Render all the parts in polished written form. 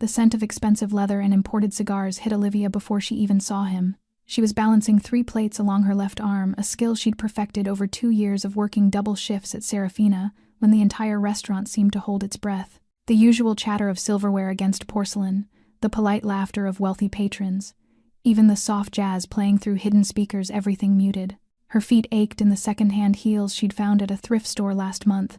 The scent of expensive leather and imported cigars hit Olivia before she even saw him. She was balancing 3 plates along her left arm, a skill she'd perfected over 2 years of working double shifts at Serafina, when the entire restaurant seemed to hold its breath. The usual chatter of silverware against porcelain, the polite laughter of wealthy patrons, even the soft jazz playing through hidden speakers, everything muted. Her feet ached in the second-hand heels she'd found at a thrift store last month,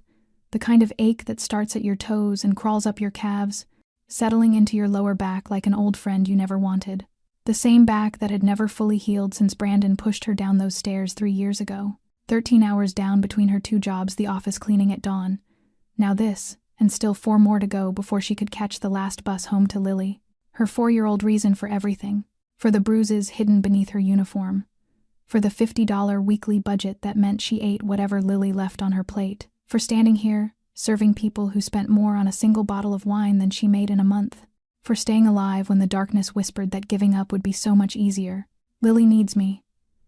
the kind of ache that starts at your toes and crawls up your calves, settling into your lower back like an old friend you never wanted. The same back that had never fully healed since Brandon pushed her down those stairs 3 years ago. 13 hours down between her 2 jobs, the office cleaning at dawn. Now this, and still 4 more to go before she could catch the last bus home to Lily. Her 4-year-old reason for everything. For the bruises hidden beneath her uniform. For the $50 weekly budget that meant she ate whatever Lily left on her plate. For standing here, serving people who spent more on a single bottle of wine than she made in a month. For staying alive when the darkness whispered that giving up would be so much easier. Lily needs me.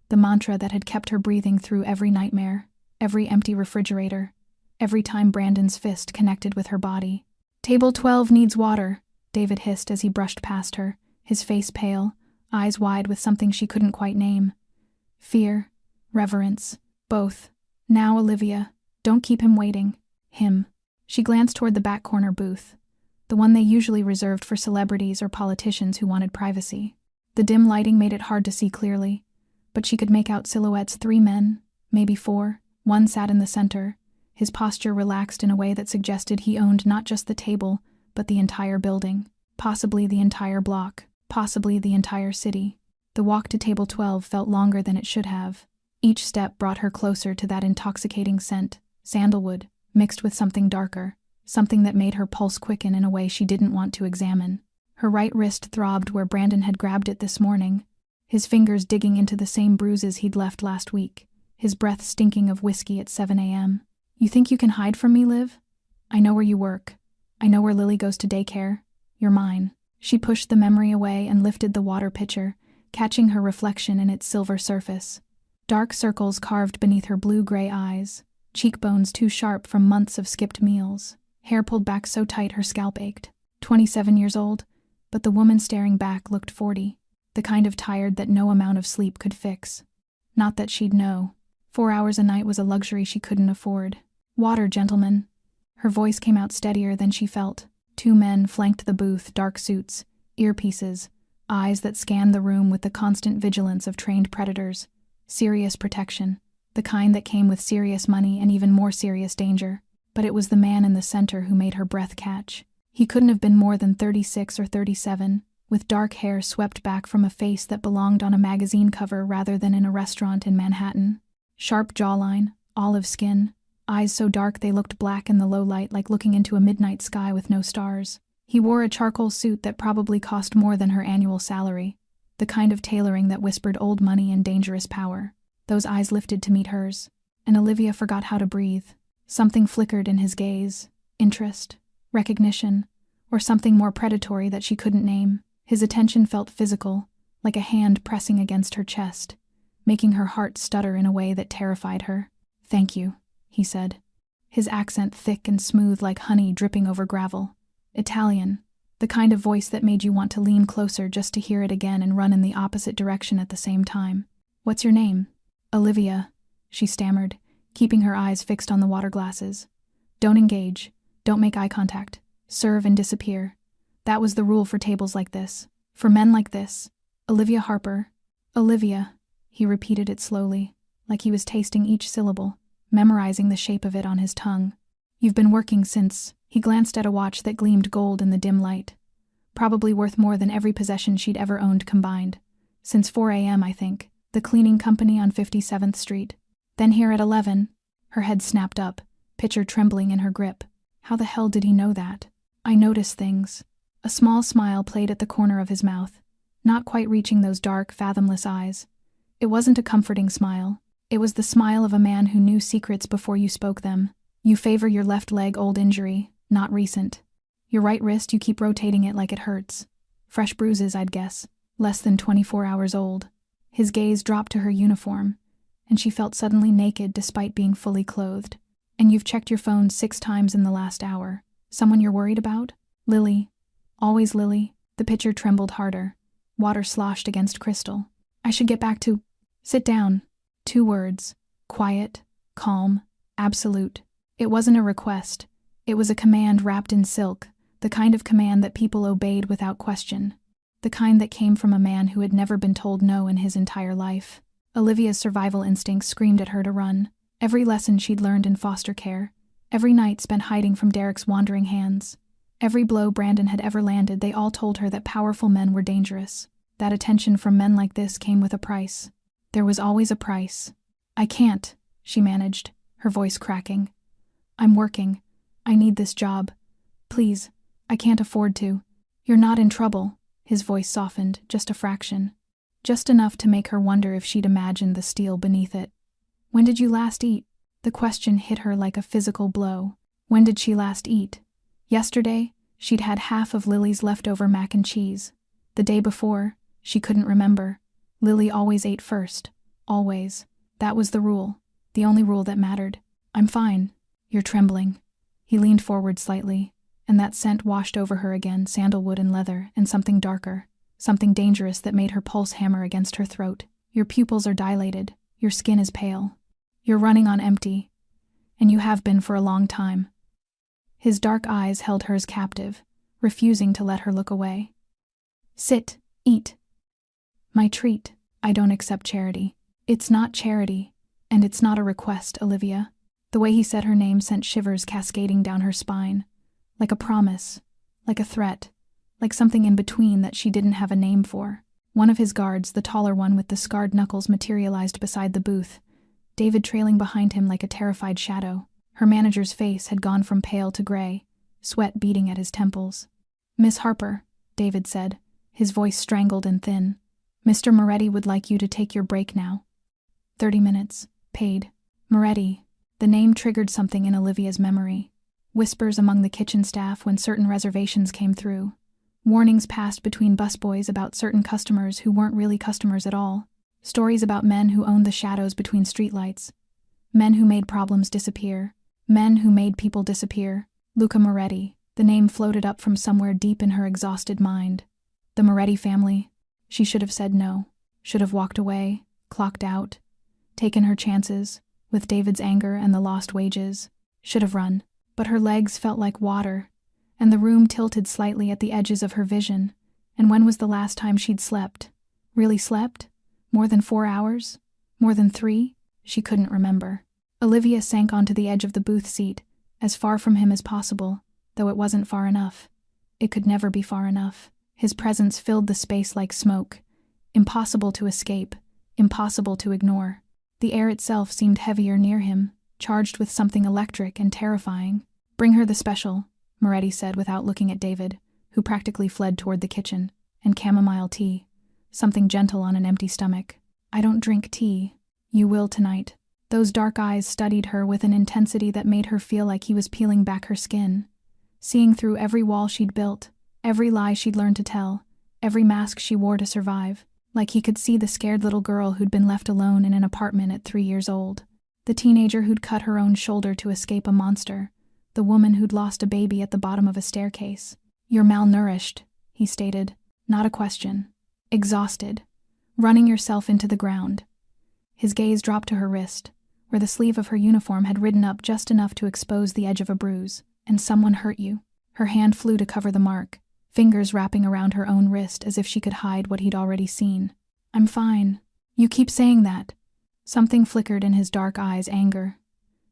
The mantra that had kept her breathing through every nightmare, every empty refrigerator, every time Brandon's fist connected with her body. "Table 12 needs water," David hissed as he brushed past her, his face pale, eyes wide with something she couldn't quite name. Fear, reverence, both. "Now, Olivia, don't keep him waiting." Him. She glanced toward the back corner booth, the one they usually reserved for celebrities or politicians who wanted privacy. The dim lighting made it hard to see clearly, but she could make out silhouettes, 3 men, maybe 4. One sat in the center, his posture relaxed in a way that suggested he owned not just the table, but the entire building, possibly the entire block, possibly the entire city. The walk to table 12 felt longer than it should have. Each step brought her closer to that intoxicating scent, sandalwood, mixed with something darker, something that made her pulse quicken in a way she didn't want to examine. Her right wrist throbbed where Brandon had grabbed it this morning, his fingers digging into the same bruises he'd left last week, his breath stinking of whiskey at 7 a.m. "You think you can hide from me, Liv? I know where you work. I know where Lily goes to daycare. You're mine." She pushed the memory away and lifted the water pitcher, catching her reflection in its silver surface. Dark circles carved beneath her blue-gray eyes, cheekbones too sharp from months of skipped meals, hair pulled back so tight her scalp ached. 27 years old, but the woman staring back looked 40, the kind of tired that no amount of sleep could fix. Not that she'd know. 4 hours a night was a luxury she couldn't afford. "Water, gentlemen." Her voice came out steadier than she felt. 2 men flanked the booth, dark suits, earpieces, eyes that scanned the room with the constant vigilance of trained predators. Serious protection, the kind that came with serious money and even more serious danger. But it was the man in the center who made her breath catch. He couldn't have been more than 36 or 37, with dark hair swept back from a face that belonged on a magazine cover rather than in a restaurant in Manhattan. Sharp jawline, olive skin, eyes so dark they looked black in the low light, like looking into a midnight sky with no stars. He wore a charcoal suit that probably cost more than her annual salary, the kind of tailoring that whispered old money and dangerous power. Those eyes lifted to meet hers, and Olivia forgot how to breathe. Something flickered in his gaze, interest, recognition, or something more predatory that she couldn't name. His attention felt physical, like a hand pressing against her chest, making her heart stutter in a way that terrified her. "Thank you," he said, his accent thick and smooth like honey dripping over gravel. Italian, the kind of voice that made you want to lean closer just to hear it again and run in the opposite direction at the same time. "What's your name?" "Olivia," she stammered, keeping her eyes fixed on the water glasses. "Don't engage. Don't make eye contact. Serve and disappear." That was the rule for tables like this. For men like this. Olivia Harper. "Olivia," he repeated it slowly, like he was tasting each syllable, memorizing the shape of it on his tongue. "You've been working since..." He glanced at a watch that gleamed gold in the dim light. Probably worth more than every possession she'd ever owned combined. "Since 4 a.m., I think. The cleaning company on 57th Street. Then here at 11. Her head snapped up, pitcher trembling in her grip. How the hell did he know that? "I notice things." A small smile played at the corner of his mouth, not quite reaching those dark, fathomless eyes. It wasn't a comforting smile. It was the smile of a man who knew secrets before you spoke them. "You favor your left leg, old injury, not recent. Your right wrist, you keep rotating it like it hurts. Fresh bruises, I'd guess. Less than 24 hours old." His gaze dropped to her uniform, and she felt suddenly naked despite being fully clothed. "And you've checked your phone 6 times in the last hour. Someone you're worried about?" "Lily." Always Lily. The pitcher trembled harder. Water sloshed against crystal. I should get back to… Sit down. 2 words. Quiet, calm, absolute. It wasn't a request. It was a command wrapped in silk, the kind of command that people obeyed without question. The kind that came from a man who had never been told no in his entire life. Olivia's survival instincts screamed at her to run. Every lesson she'd learned in foster care. Every night spent hiding from Derek's wandering hands. Every blow Brandon had ever landed, they all told her that powerful men were dangerous. That attention from men like this came with a price. There was always a price. I can't, she managed, her voice cracking. I'm working. I need this job. Please, I can't afford to. You're not in trouble. His voice softened, just a fraction. Just enough to make her wonder if she'd imagined the steel beneath it. When did you last eat? The question hit her like a physical blow. When did she last eat? Yesterday, she'd had half of Lily's leftover mac and cheese. The day before, she couldn't remember. Lily always ate first. Always. That was the rule. The only rule that mattered. I'm fine. You're trembling. He leaned forward slightly, and that scent washed over her again, sandalwood and leather, and something darker. Something dangerous that made her pulse hammer against her throat. Your pupils are dilated. Your skin is pale. You're running on empty. And you have been for a long time. His dark eyes held hers captive, refusing to let her look away. Sit. Eat. My treat. I don't accept charity. It's not charity, and it's not a request, Olivia. The way he said her name sent shivers cascading down her spine. Like a promise. Like a threat. Like something in between that she didn't have a name for. One of his guards, the taller one with the scarred knuckles, materialized beside the booth, David trailing behind him like a terrified shadow. Her manager's face had gone from pale to gray, sweat beading at his temples. Miss Harper, David said, his voice strangled and thin. Mr. Moretti would like you to take your break now. 30 minutes. Paid. Moretti. The name triggered something in Olivia's memory. Whispers among the kitchen staff when certain reservations came through. Warnings passed between busboys about certain customers who weren't really customers at all. Stories about men who owned the shadows between streetlights. Men who made problems disappear. Men who made people disappear. Luca Moretti. The name floated up from somewhere deep in her exhausted mind. The Moretti family. She should have said no. Should have walked away, clocked out, taken her chances, with David's anger and the lost wages. Should have run. But her legs felt like water, and the room tilted slightly at the edges of her vision. And when was the last time she'd slept? Really slept? More than 4 hours? More than 3? She couldn't remember. Olivia sank onto the edge of the booth seat, as far from him as possible, though it wasn't far enough. It could never be far enough. His presence filled the space like smoke. Impossible to escape, impossible to ignore. The air itself seemed heavier near him, charged with something electric and terrifying. Bring her the special, Moretti said without looking at David, who practically fled toward the kitchen, and chamomile tea. Something gentle on an empty stomach. I don't drink tea. You will tonight. Those dark eyes studied her with an intensity that made her feel like he was peeling back her skin, seeing through every wall she'd built, every lie she'd learned to tell, every mask she wore to survive, like he could see the scared little girl who'd been left alone in an apartment at 3 years old, the teenager who'd cut her own shoulder to escape a monster, the woman who'd lost a baby at the bottom of a staircase. You're malnourished, he stated, not a question. Exhausted. Running yourself into the ground. His gaze dropped to her wrist, where the sleeve of her uniform had ridden up just enough to expose the edge of a bruise. And someone hurt you. Her hand flew to cover the mark, fingers wrapping around her own wrist as if she could hide what he'd already seen. I'm fine. You keep saying that. Something flickered in his dark eyes, anger.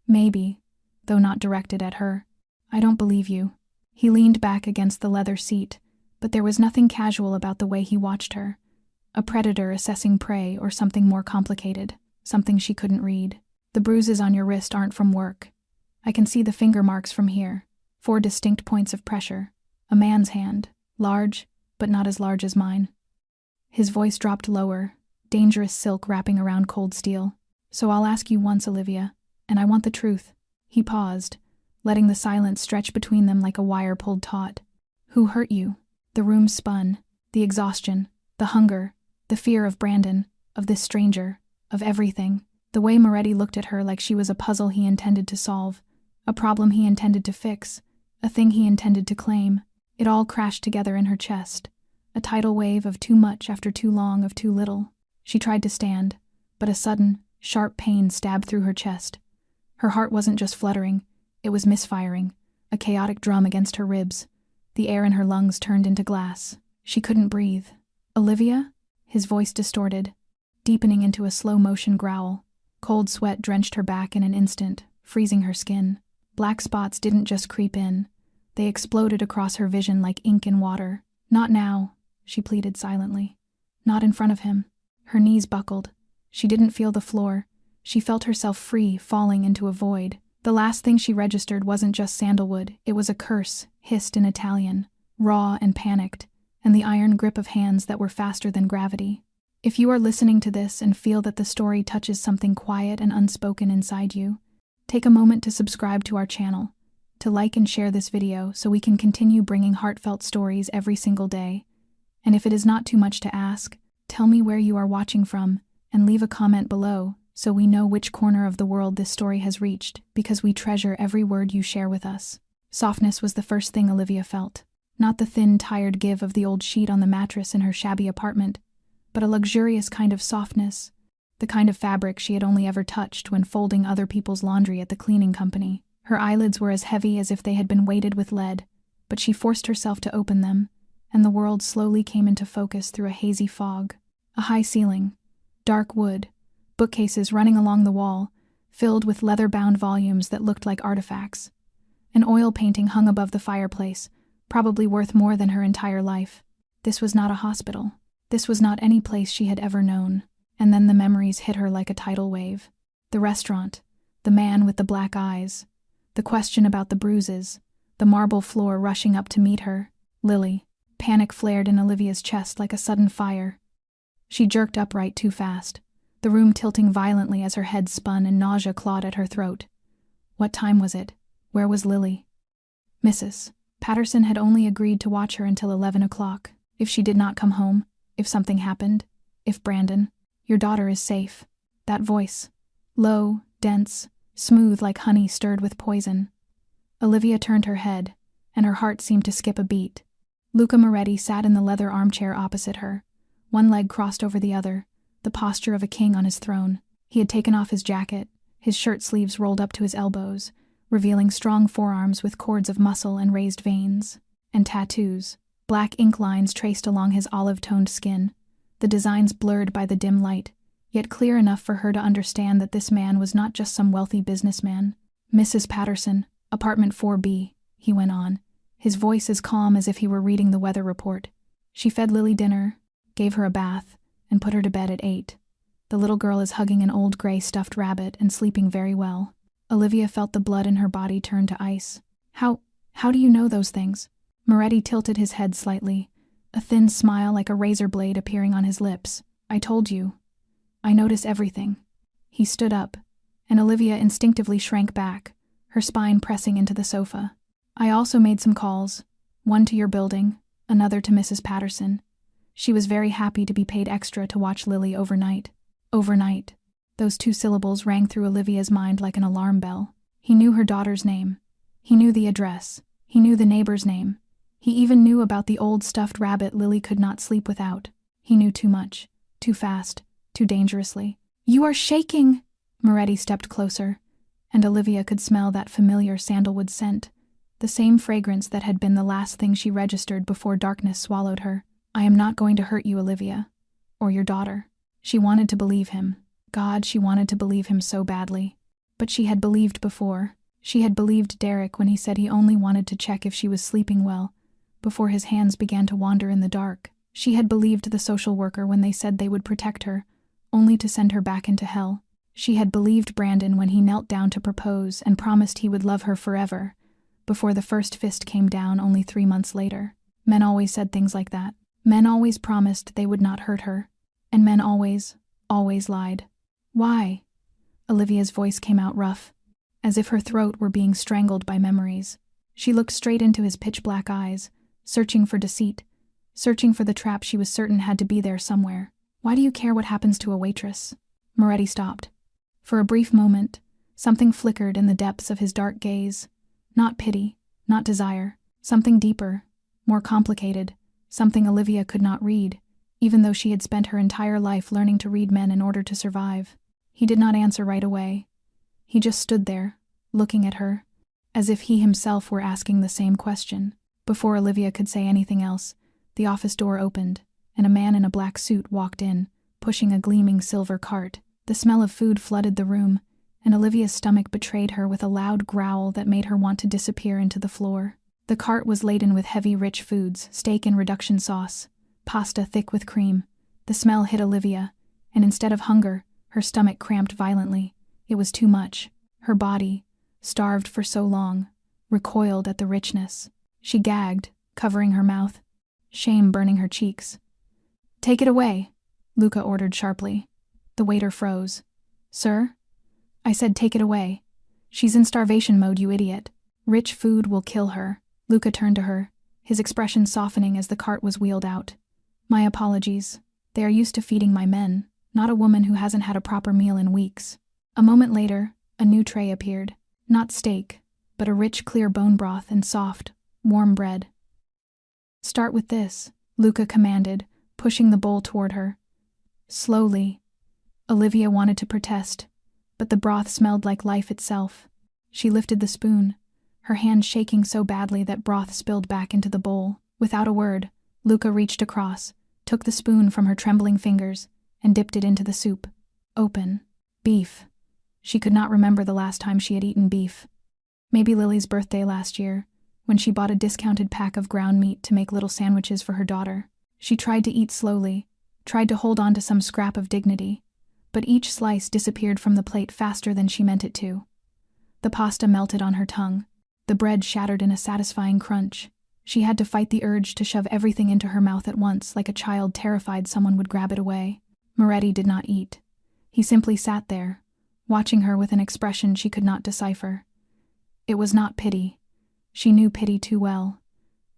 Maybe, though not directed at her. I don't believe you. He leaned back against the leather seat, but there was nothing casual about the way he watched her. A predator assessing prey or something more complicated, something she couldn't read. The bruises on your wrist aren't from work. I can see the finger marks from here. 4 distinct points of pressure. A man's hand, large, but not as large as mine. His voice dropped lower, dangerous silk wrapping around cold steel. So I'll ask you once, Olivia, and I want the truth. He paused, letting the silence stretch between them like a wire pulled taut. Who hurt you? The room spun. The exhaustion, the hunger, the fear of Brandon, of this stranger, of everything. The way Moretti looked at her like she was a puzzle he intended to solve, a problem he intended to fix, a thing he intended to claim. It all crashed together in her chest, a tidal wave of too much after too long of too little. She tried to stand, but a sudden, sharp pain stabbed through her chest. Her heart wasn't just fluttering, it was misfiring, a chaotic drum against her ribs. The air in her lungs turned into glass. She couldn't breathe. "Olivia?" His voice distorted, deepening into a slow-motion growl. Cold sweat drenched her back in an instant, freezing her skin. Black spots didn't just creep in. They exploded across her vision like ink in water. "Not now," she pleaded silently. "Not in front of him." Her knees buckled. She didn't feel the floor. She felt herself free, falling into a void. The last thing she registered wasn't just sandalwood, it was a curse, hissed in Italian, raw and panicked, and the iron grip of hands that were faster than gravity. If you are listening to this and feel that the story touches something quiet and unspoken inside you, take a moment to subscribe to our channel, to like and share this video so we can continue bringing heartfelt stories every single day. And if it is not too much to ask, tell me where you are watching from and leave a comment below so we know which corner of the world this story has reached, because we treasure every word you share with us. Softness was the first thing Olivia felt. Not the thin, tired give of the old sheet on the mattress in her shabby apartment, but a luxurious kind of softness, the kind of fabric she had only ever touched when folding other people's laundry at the cleaning company. Her eyelids were as heavy as if they had been weighted with lead, but she forced herself to open them, and the world slowly came into focus through a hazy fog. A high ceiling, dark wood, bookcases running along the wall, filled with leather-bound volumes that looked like artifacts. An oil painting hung above the fireplace, probably worth more than her entire life. This was not a hospital. This was not any place she had ever known. And then the memories hit her like a tidal wave. The restaurant, the man with the black eyes, the question about the bruises, the marble floor rushing up to meet her, Lily. Panic flared in Olivia's chest like a sudden fire. She jerked upright too fast, the room tilting violently as her head spun and nausea clawed at her throat. What time was it? Where was Lily? Mrs. Patterson had only agreed to watch her until 11 o'clock. If she did not come home, if something happened, if Brandon, "Your daughter is safe." That voice, low, dense, smooth like honey stirred with poison. Olivia turned her head, and her heart seemed to skip a beat. Luca Moretti sat in the leather armchair opposite her, one leg crossed over the other, the posture of a king on his throne. He had taken off his jacket, his shirt sleeves rolled up to his elbows, revealing strong forearms with cords of muscle and raised veins, and tattoos, black ink lines traced along his olive-toned skin, the designs blurred by the dim light, yet clear enough for her to understand that this man was not just some wealthy businessman. "Mrs. Patterson, apartment 4B, he went on, his voice as calm as if he were reading the weather report. "She fed Lily dinner, gave her a bath, and put her to bed at 8. The little girl is hugging an old gray stuffed rabbit and sleeping very well." Olivia felt the blood in her body turn to ice. How do you know those things?" Moretti tilted his head slightly, a thin smile like a razor blade appearing on his lips. "I told you. I notice everything." He stood up, and Olivia instinctively shrank back, her spine pressing into the sofa. "I also made some calls, one to your building, another to Mrs. Patterson. She was very happy to be paid extra to watch Lily overnight." Overnight. Those two syllables rang through Olivia's mind like an alarm bell. He knew her daughter's name. He knew the address. He knew the neighbor's name. He even knew about the old stuffed rabbit Lily could not sleep without. He knew too much, too fast, too dangerously. "You are shaking!" Moretti stepped closer, and Olivia could smell that familiar sandalwood scent, the same fragrance that had been the last thing she registered before darkness swallowed her. "I am not going to hurt you, Olivia. Or your daughter." She wanted to believe him. God, she wanted to believe him so badly. But she had believed before. She had believed Derek when he said he only wanted to check if she was sleeping well, before his hands began to wander in the dark. She had believed the social worker when they said they would protect her, only to send her back into hell. She had believed Brandon when he knelt down to propose and promised he would love her forever, before the first fist came down only 3 months later. Men always said things like that. Men always promised they would not hurt her. And men always lied. "Why?" Olivia's voice came out rough, as if her throat were being strangled by memories. She looked straight into his pitch-black eyes, searching for deceit, searching for the trap she was certain had to be there somewhere. "Why do you care what happens to a waitress?" Moretti stopped. For a brief moment, something flickered in the depths of his dark gaze. Not pity, not desire, something deeper, more complicated, something Olivia could not read, even though she had spent her entire life learning to read men in order to survive. He did not answer right away. He just stood there, looking at her, as if he himself were asking the same question. Before Olivia could say anything else, the office door opened, and a man in a black suit walked in, pushing a gleaming silver cart. The smell of food flooded the room, and Olivia's stomach betrayed her with a loud growl that made her want to disappear into the floor. The cart was laden with heavy, rich foods, steak in reduction sauce, pasta thick with cream. The smell hit Olivia, and instead of hunger, her stomach cramped violently. It was too much. Her body, starved for so long, recoiled at the richness. She gagged, covering her mouth, shame burning her cheeks. "Take it away," Luca ordered sharply. The waiter froze. "Sir? I said take it away. She's in starvation mode, you idiot. Rich food will kill her." Luca turned to her, his expression softening as the cart was wheeled out. "My apologies. They are used to feeding my men, not a woman who hasn't had a proper meal in weeks." A moment later, a new tray appeared. Not steak, but a rich, clear bone broth and soft, warm bread. "Start with this," Luca commanded, pushing the bowl toward her. Slowly. Olivia wanted to protest, but the broth smelled like life itself. She lifted the spoon, her hand shaking so badly that broth spilled back into the bowl. Without a word, Luca reached across, took the spoon from her trembling fingers, and dipped it into the soup. Open. Beef. She could not remember the last time she had eaten beef. Maybe Lily's birthday last year, when she bought a discounted pack of ground meat to make little sandwiches for her daughter. She tried to eat slowly, tried to hold on to some scrap of dignity, but each slice disappeared from the plate faster than she meant it to. The pasta melted on her tongue. The bread shattered in a satisfying crunch. She had to fight the urge to shove everything into her mouth at once, like a child terrified someone would grab it away. Moretti did not eat. He simply sat there, watching her with an expression she could not decipher. It was not pity. She knew pity too well.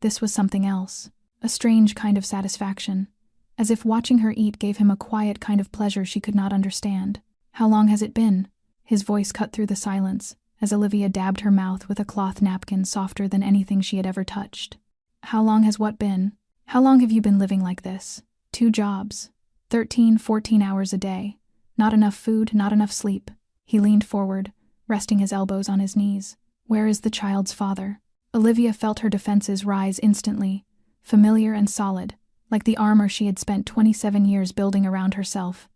This was something else, a strange kind of satisfaction, as if watching her eat gave him a quiet kind of pleasure she could not understand. "How long has it been?" His voice cut through the silence, as Olivia dabbed her mouth with a cloth napkin softer than anything she had ever touched. "How long has what been? How long have you been living like this? 2 jobs. 13, 14 hours a day. Not enough food, not enough sleep." He leaned forward, resting his elbows on his knees. "Where is the child's father?" Olivia felt her defenses rise instantly, familiar and solid, like the armor she had spent 27 years building around herself.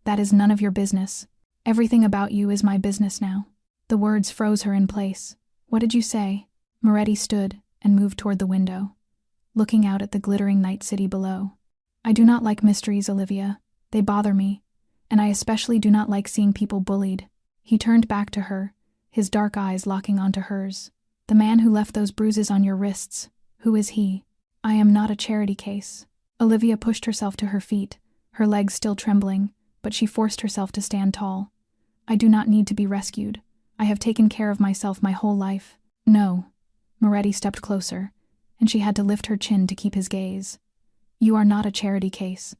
"That is none of your business. Everything about you is my business now." The words froze her in place. "What did you say?" Moretti stood and moved toward the window, looking out at the glittering night city below. "I do not like mysteries, Olivia. They bother me, and I especially do not like seeing people bullied." He turned back to her, his dark eyes locking onto hers. "The man who left those bruises on your wrists, who is he?" "I am not a charity case." Olivia pushed herself to her feet, her legs still trembling, but she forced herself to stand tall. "I do not need to be rescued. I have taken care of myself my whole life." "No." Moretti stepped closer, and she had to lift her chin to keep his gaze. "You are not a charity case.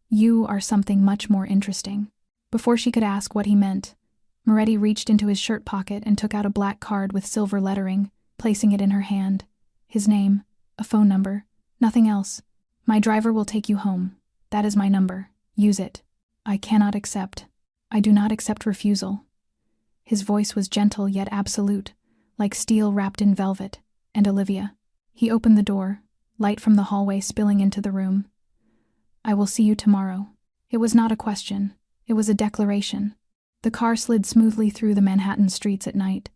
You are something much more interesting." Before she could ask what he meant, Moretti reached into his shirt pocket and took out a black card with silver lettering, placing it in her hand. His name, a phone number, nothing else. "My driver will take you home. That is my number. Use it. I cannot accept. I do not accept refusal." His voice was gentle yet absolute, like steel wrapped in velvet. "And Olivia." He opened the door, light from the hallway spilling into the room. "I will see you tomorrow." It was not a question. It was a declaration. The car slid smoothly through the Manhattan streets at night,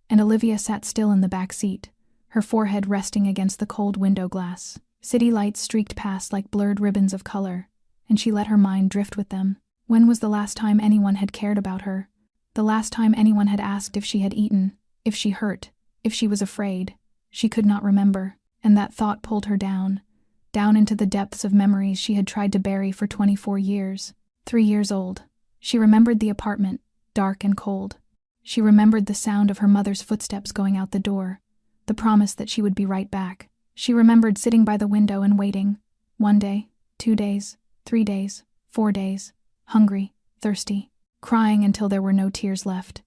and Olivia sat still in the back seat, her forehead resting against the cold window glass. City lights streaked past like blurred ribbons of color, and she let her mind drift with them. When was the last time anyone had cared about her? The last time anyone had asked if she had eaten, if she hurt, if she was afraid? She could not remember, and that thought pulled her down into the depths of memories she had tried to bury for 24 years. 3 years old. She remembered the apartment, dark and cold. She remembered the sound of her mother's footsteps going out the door, the promise that she would be right back. She remembered sitting by the window and waiting. 1 day, 2 days, 3 days, 4 days, hungry, thirsty, crying until there were no tears left.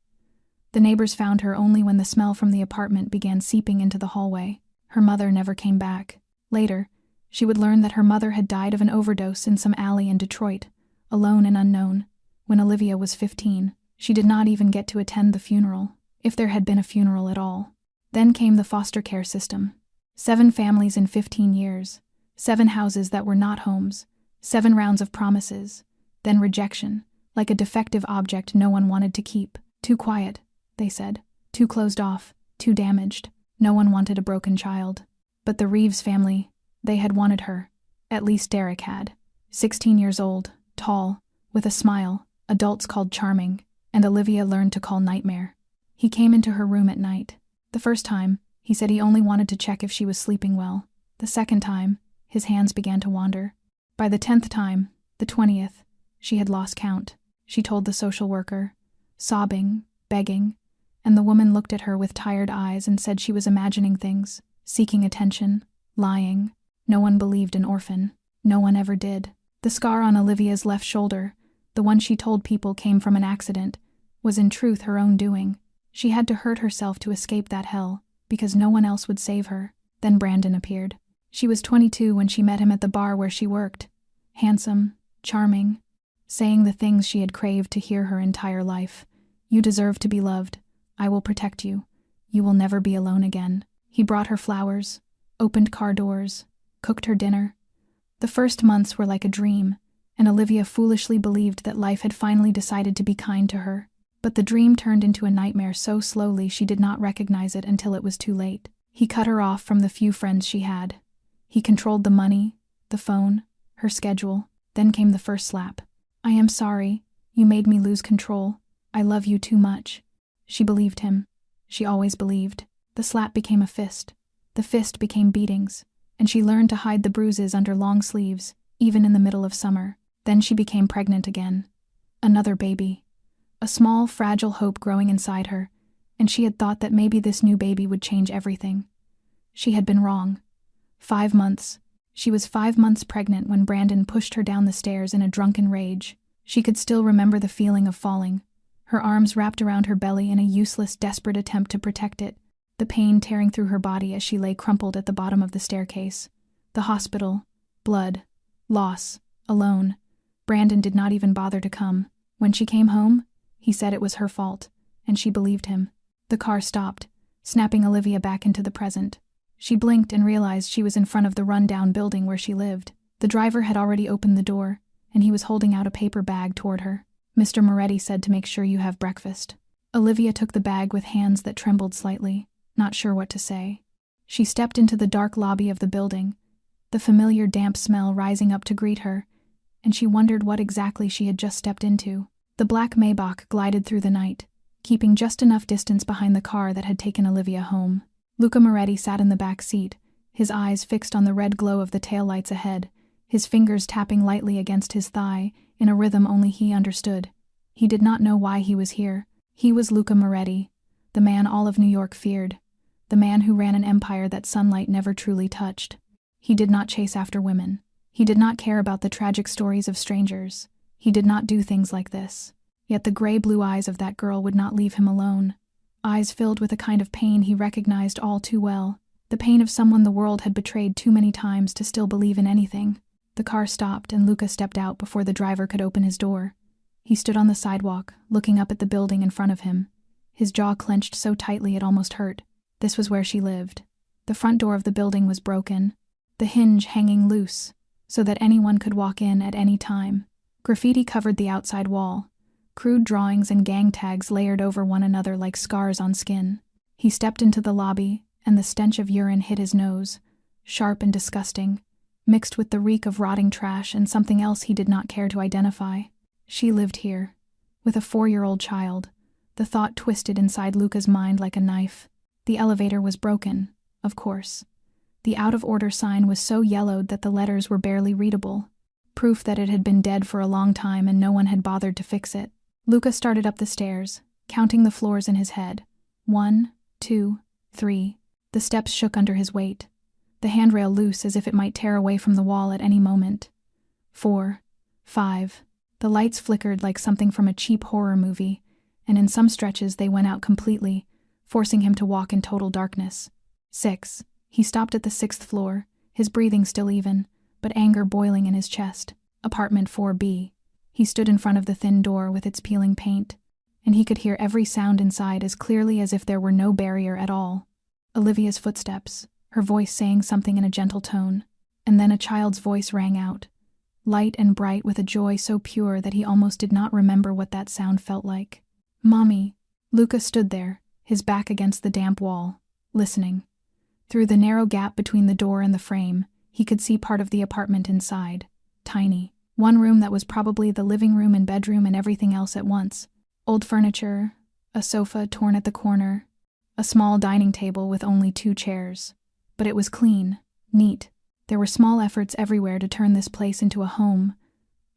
The neighbors found her only when the smell from the apartment began seeping into the hallway. Her mother never came back. Later, she would learn that her mother had died of an overdose in some alley in Detroit, alone and unknown. When Olivia was 15, she did not even get to attend the funeral, if there had been a funeral at all. Then came the foster care system. 7 families in 15 years, 7 houses that were not homes, 7 rounds of promises, then rejection, like a defective object no one wanted to keep. Too quiet, they said, too closed off, too damaged. No one wanted a broken child. But the Reeves family, they had wanted her. At least Derek had. 16 years old, tall, with a smile, adults called charming, and Olivia learned to call nightmare. He came into her room at night. The first time, he said he only wanted to check if she was sleeping well. The second time, his hands began to wander. By the 10th time, the 20th, she had lost count. She told the social worker, sobbing, begging, and the woman looked at her with tired eyes and said she was imagining things, seeking attention, lying. No one believed an orphan. No one ever did. The scar on Olivia's left shoulder, the one she told people came from an accident, was in truth her own doing. She had to hurt herself to escape that hell, because no one else would save her. Then Brandon appeared. She was 22 when she met him at the bar where she worked. Handsome, charming, saying the things she had craved to hear her entire life. You deserve to be loved. I will protect you. You will never be alone again. He brought her flowers, opened car doors, cooked her dinner. The first months were like a dream, and Olivia foolishly believed that life had finally decided to be kind to her. But the dream turned into a nightmare so slowly she did not recognize it until it was too late. He cut her off from the few friends she had. He controlled the money, the phone, her schedule. Then came the first slap. I am sorry. You made me lose control. I love you too much. She believed him. She always believed. The slap became a fist. The fist became beatings, and she learned to hide the bruises under long sleeves, even in the middle of summer. Then she became pregnant again. Another baby. A small, fragile hope growing inside her, and she had thought that maybe this new baby would change everything. She had been wrong. 5 months. She was 5 months pregnant when Brandon pushed her down the stairs in a drunken rage. She could still remember the feeling of falling, her arms wrapped around her belly in a useless, desperate attempt to protect it, the pain tearing through her body as she lay crumpled at the bottom of the staircase. The hospital, blood, loss, alone. Brandon did not even bother to come. When she came home, he said it was her fault, and she believed him. The car stopped, snapping Olivia back into the present. She blinked and realized she was in front of the run-down building where she lived. The driver had already opened the door, and he was holding out a paper bag toward her. Mr. Moretti said to make sure you have breakfast. Olivia took the bag with hands that trembled slightly, not sure what to say. She stepped into the dark lobby of the building, the familiar damp smell rising up to greet her, and she wondered what exactly she had just stepped into. The black Maybach glided through the night, keeping just enough distance behind the car that had taken Olivia home. Luca Moretti sat in the back seat, his eyes fixed on the red glow of the taillights ahead, his fingers tapping lightly against his thigh in a rhythm only he understood. He did not know why he was here. He was Luca Moretti, the man all of New York feared, the man who ran an empire that sunlight never truly touched. He did not chase after women. He did not care about the tragic stories of strangers. He did not do things like this. Yet the gray-blue eyes of that girl would not leave him alone. Eyes filled with a kind of pain he recognized all too well, the pain of someone the world had betrayed too many times to still believe in anything. The car stopped and Luca stepped out before the driver could open his door. He stood on the sidewalk, looking up at the building in front of him. His jaw clenched so tightly it almost hurt. This was where she lived. The front door of the building was broken, the hinge hanging loose, so that anyone could walk in at any time. Graffiti covered the outside wall. Crude drawings and gang tags layered over one another like scars on skin. He stepped into the lobby, and the stench of urine hit his nose, sharp and disgusting, mixed with the reek of rotting trash and something else he did not care to identify. She lived here, with a 4-year-old child. The thought twisted inside Luca's mind like a knife. The elevator was broken, of course. The out-of-order sign was so yellowed that the letters were barely readable, proof that it had been dead for a long time and no one had bothered to fix it. Luca started up the stairs, counting the floors in his head. 1, 2, 3. The steps shook under his weight, the handrail loose as if it might tear away from the wall at any moment. 4, 5. The lights flickered like something from a cheap horror movie, and in some stretches they went out completely, forcing him to walk in total darkness. 6. He stopped at the 6th floor, his breathing still even, but anger boiling in his chest. Apartment 4B. He stood in front of the thin door with its peeling paint, and he could hear every sound inside as clearly as if there were no barrier at all. Olivia's footsteps, her voice saying something in a gentle tone, and then a child's voice rang out, light and bright with a joy so pure that he almost did not remember what that sound felt like. "Mommy." Luca stood there, his back against the damp wall, listening. Through the narrow gap between the door and the frame, he could see part of the apartment inside. Tiny. One room that was probably the living room and bedroom and everything else at once. Old furniture, a sofa torn at the corner, a small dining table with only 2 chairs. But it was clean, neat. There were small efforts everywhere to turn this place into a home.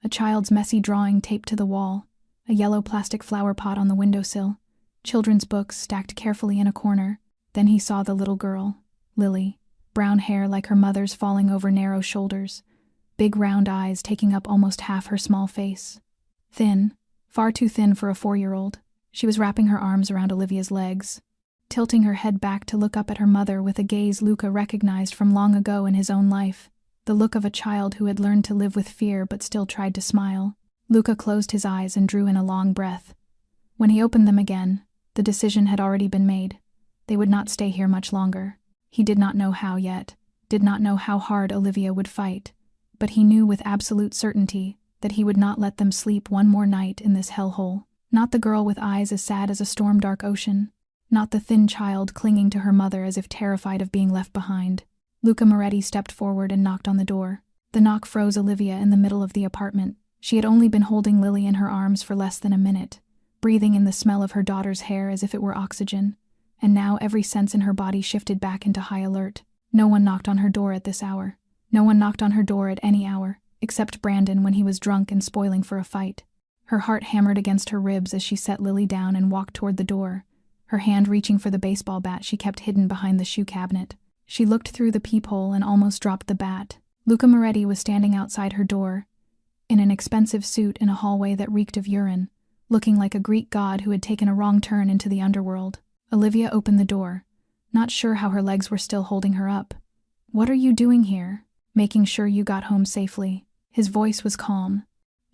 A child's messy drawing taped to the wall, a yellow plastic flower pot on the windowsill, children's books stacked carefully in a corner. Then he saw the little girl, Lily, brown hair like her mother's falling over narrow shoulders, big round eyes taking up almost half her small face. Thin, far too thin for a 4-year-old, she was wrapping her arms around Olivia's legs, tilting her head back to look up at her mother with a gaze Luca recognized from long ago in his own life, the look of a child who had learned to live with fear but still tried to smile. Luca closed his eyes and drew in a long breath. When he opened them again, the decision had already been made. They would not stay here much longer. He did not know how yet, did not know how hard Olivia would fight, but he knew with absolute certainty that he would not let them sleep one more night in this hellhole. Not the girl with eyes as sad as a storm-dark ocean, not the thin child clinging to her mother as if terrified of being left behind. Luca Moretti stepped forward and knocked on the door. The knock froze Olivia in the middle of the apartment. She had only been holding Lily in her arms for less than a minute, breathing in the smell of her daughter's hair as if it were oxygen, and now every sense in her body shifted back into high alert. No one knocked on her door at this hour. No one knocked on her door at any hour, except Brandon when he was drunk and spoiling for a fight. Her heart hammered against her ribs as she set Lily down and walked toward the door, her hand reaching for the baseball bat she kept hidden behind the shoe cabinet. She looked through the peephole and almost dropped the bat. Luca Moretti was standing outside her door, in an expensive suit in a hallway that reeked of urine, looking like a Greek god who had taken a wrong turn into the underworld. Olivia opened the door, not sure how her legs were still holding her up. "What are you doing here?" "Making sure you got home safely." His voice was calm,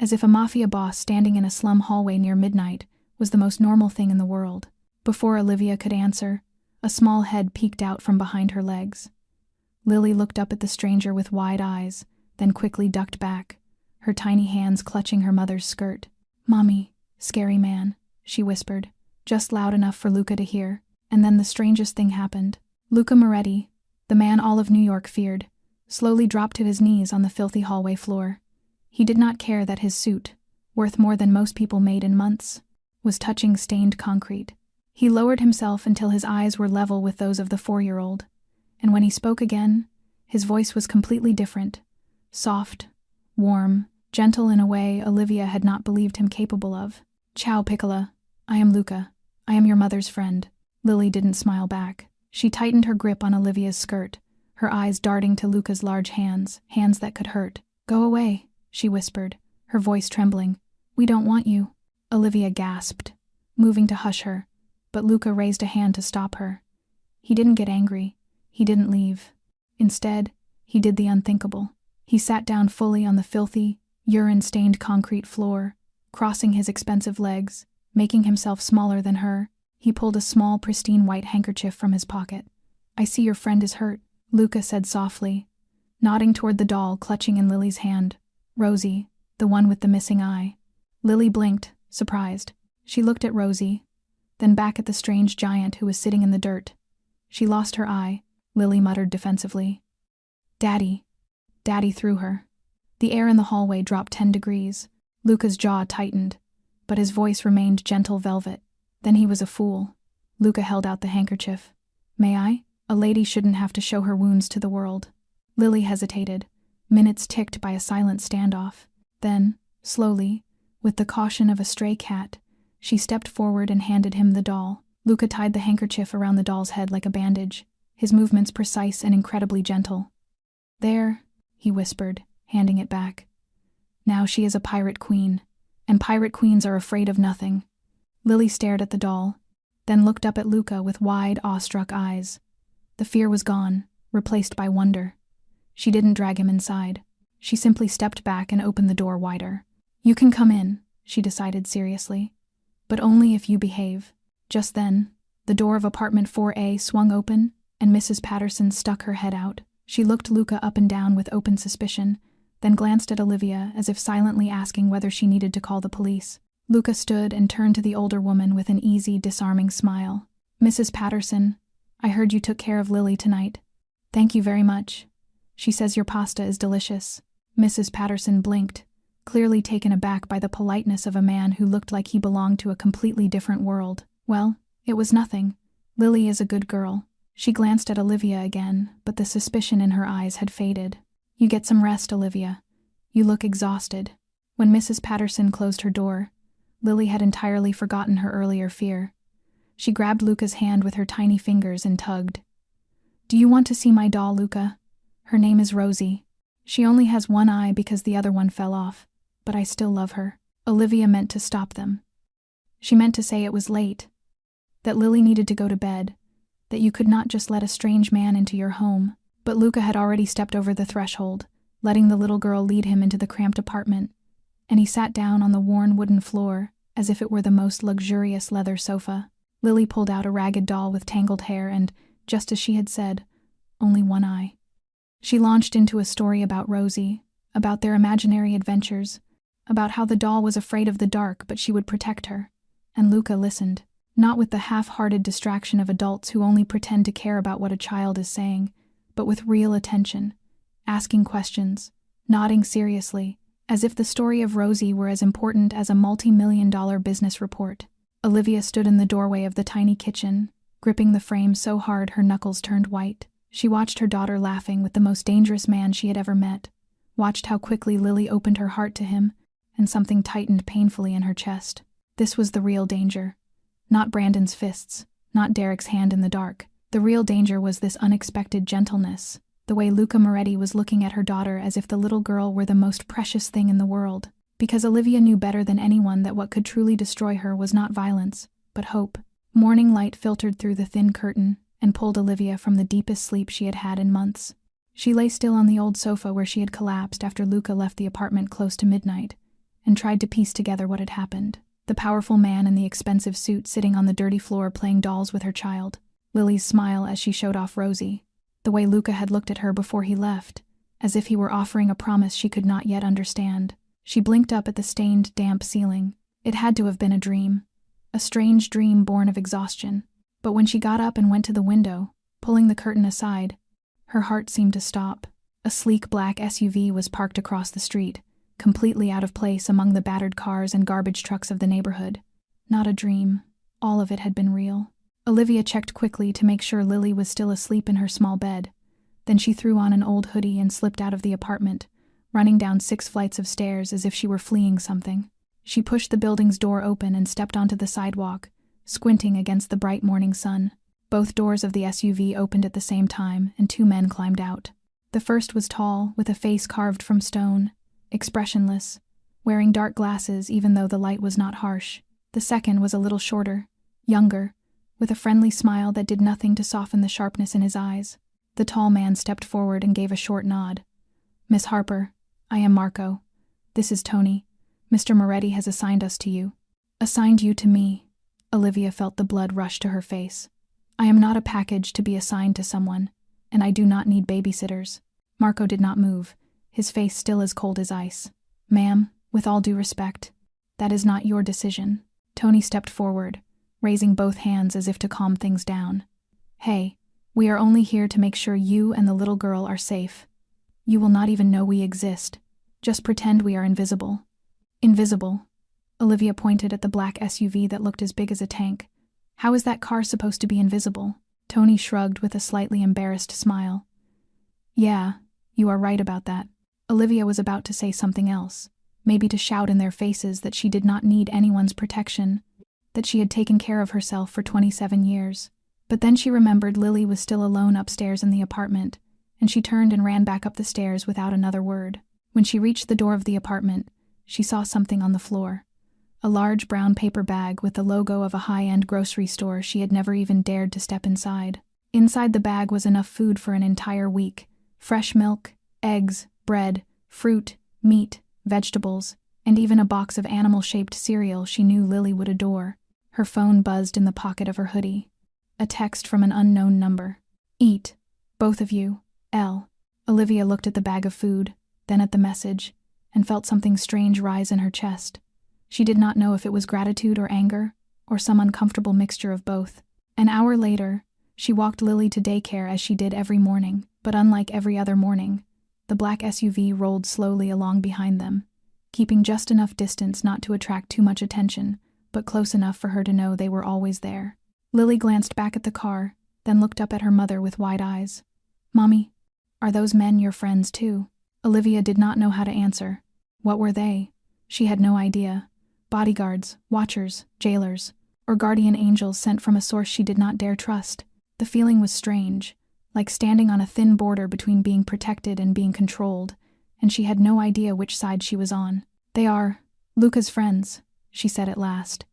as if a mafia boss standing in a slum hallway near midnight was the most normal thing in the world. Before Olivia could answer, a small head peeked out from behind her legs. Lily looked up at the stranger with wide eyes, then quickly ducked back, her tiny hands clutching her mother's skirt. "Mommy, scary man," she whispered, just loud enough for Luca to hear, and then the strangest thing happened. Luca Moretti, the man all of New York feared, slowly dropped to his knees on the filthy hallway floor. He did not care that his suit, worth more than most people made in months, was touching stained concrete. He lowered himself until his eyes were level with those of the 4-year-old, and when he spoke again, his voice was completely different, soft, warm, gentle in a way Olivia had not believed him capable of. "Ciao, Piccola. I am Luca. I am your mother's friend." Lily didn't smile back. She tightened her grip on Olivia's skirt, her eyes darting to Luca's large hands, hands that could hurt. "Go away," she whispered, her voice trembling. "We don't want you." Olivia gasped, moving to hush her, but Luca raised a hand to stop her. He didn't get angry. He didn't leave. Instead, he did the unthinkable. He sat down fully on the filthy, urine-stained concrete floor, crossing his expensive legs, making himself smaller than her. He pulled a small, pristine white handkerchief from his pocket. "I see your friend is hurt," Luca said softly, nodding toward the doll clutching in Lily's hand. "Rosie, the one with the missing eye." Lily blinked, surprised. She looked at Rosie, then back at the strange giant who was sitting in the dirt. "She lost her eye," Lily muttered defensively. "Daddy." Daddy threw her. The air in the hallway dropped 10 degrees. Luca's jaw tightened, but his voice remained gentle velvet. "Then he was a fool." Luca held out the handkerchief. "May I? A lady shouldn't have to show her wounds to the world." Lily hesitated. Minutes ticked by a silent standoff. Then, slowly, with the caution of a stray cat, she stepped forward and handed him the doll. Luca tied the handkerchief around the doll's head like a bandage, his movements precise and incredibly gentle. "There," he whispered, handing it back. "Now she is a pirate queen, and pirate queens are afraid of nothing." Lily stared at the doll, then looked up at Luca with wide, awestruck eyes. The fear was gone, replaced by wonder. She didn't drag him inside. She simply stepped back and opened the door wider. "You can come in," she decided seriously. "But only if you behave." Just then, the door of apartment 4A swung open, and Mrs. Patterson stuck her head out. She looked Luca up and down with open suspicion, then glanced at Olivia as if silently asking whether she needed to call the police. Luca stood and turned to the older woman with an easy, disarming smile. "Mrs. Patterson, I heard you took care of Lily tonight. Thank you very much. She says your pasta is delicious." Mrs. Patterson blinked, clearly taken aback by the politeness of a man who looked like he belonged to a completely different world. "Well, it was nothing. Lily is a good girl." She glanced at Olivia again, but the suspicion in her eyes had faded. "You get some rest, Olivia. You look exhausted." When Mrs. Patterson closed her door, Lily had entirely forgotten her earlier fear. She grabbed Luca's hand with her tiny fingers and tugged. "Do you want to see my doll, Luca? Her name is Rosie. She only has one eye because the other one fell off, but I still love her." Olivia meant to stop them. She meant to say it was late, that Lily needed to go to bed, that you could not just let a strange man into your home. But Luca had already stepped over the threshold, letting the little girl lead him into the cramped apartment, and he sat down on the worn wooden floor as if it were the most luxurious leather sofa. Lily pulled out a ragged doll with tangled hair and, just as she had said, only one eye. She launched into a story about Rosie, about their imaginary adventures, about how the doll was afraid of the dark but she would protect her, and Luca listened, not with the half-hearted distraction of adults who only pretend to care about what a child is saying, but with real attention, asking questions, nodding seriously, as if the story of Rosie were as important as a multi-million-dollar business report. Olivia stood in the doorway of the tiny kitchen, gripping the frame so hard her knuckles turned white. She watched her daughter laughing with the most dangerous man she had ever met, watched how quickly Lily opened her heart to him, and something tightened painfully in her chest. This was the real danger. Not Brandon's fists, not Derek's hand in the dark. The real danger was this unexpected gentleness, the way Luca Moretti was looking at her daughter as if the little girl were the most precious thing in the world, because Olivia knew better than anyone that what could truly destroy her was not violence, but hope. Morning light filtered through the thin curtain and pulled Olivia from the deepest sleep she had had in months. She lay still on the old sofa where she had collapsed after Luca left the apartment close to midnight, and tried to piece together what had happened. The powerful man in the expensive suit sitting on the dirty floor playing dolls with her child. Lily's smile as she showed off Rosie. The way Luca had looked at her before he left, as if he were offering a promise she could not yet understand. She blinked up at the stained, damp ceiling. It had to have been a dream. A strange dream born of exhaustion. But when she got up and went to the window, pulling the curtain aside, her heart seemed to stop. A sleek black SUV was parked across the street, completely out of place among the battered cars and garbage trucks of the neighborhood. Not a dream. All of it had been real. Olivia checked quickly to make sure Lily was still asleep in her small bed. Then she threw on an old hoodie and slipped out of the apartment, running down 6 flights of stairs as if she were fleeing something. She pushed the building's door open and stepped onto the sidewalk, squinting against the bright morning sun. Both doors of the SUV opened at the same time, and 2 men climbed out. The first was tall, with a face carved from stone, expressionless, wearing dark glasses even though the light was not harsh. The second was a little shorter, younger, with a friendly smile that did nothing to soften the sharpness in his eyes. The tall man stepped forward and gave a short nod. "Miss Harper, I am Marco. This is Tony. Mr. Moretti has assigned us to you." "Assigned you to me?" Olivia felt the blood rush to her face. "I am not a package to be assigned to someone, and I do not need babysitters." Marco did not move, his face still as cold as ice. "Ma'am, with all due respect, that is not your decision." Tony stepped forward, raising both hands as if to calm things down. "Hey, we are only here to make sure you and the little girl are safe. You will not even know we exist. Just pretend we are invisible." "Invisible?" Olivia pointed at the black SUV that looked as big as a tank. "How is that car supposed to be invisible?" Tony shrugged with a slightly embarrassed smile. "Yeah, you are right about that." Olivia was about to say something else, maybe to shout in their faces that she did not need anyone's protection, that she had taken care of herself for 27 years. But then she remembered Lily was still alone upstairs in the apartment, and she turned and ran back up the stairs without another word. When she reached the door of the apartment, she saw something on the floor. A large brown paper bag with the logo of a high-end grocery store she had never even dared to step inside. Inside the bag was enough food for an entire week: fresh milk, Eggs, bread, fruit, meat, vegetables, and even a box of animal-shaped cereal she knew Lily would adore. Her phone buzzed in the pocket of her hoodie. A text from an unknown number. "Eat. Both of you. L." Olivia looked at the bag of food, then at the message, and felt something strange rise in her chest. She did not know if it was gratitude or anger, or some uncomfortable mixture of both. An hour later, she walked Lily to daycare as she did every morning, but unlike every other morning, the black SUV rolled slowly along behind them, keeping just enough distance not to attract too much attention, but close enough for her to know they were always there. Lily glanced back at the car, then looked up at her mother with wide eyes. "Mommy, are those men your friends too?" Olivia did not know how to answer. What were they? She had no idea. Bodyguards, watchers, jailers, or guardian angels sent from a source she did not dare trust. The feeling was strange, like standing on a thin border between being protected and being controlled, and she had no idea which side she was on. "They are Luca's friends," she said at last,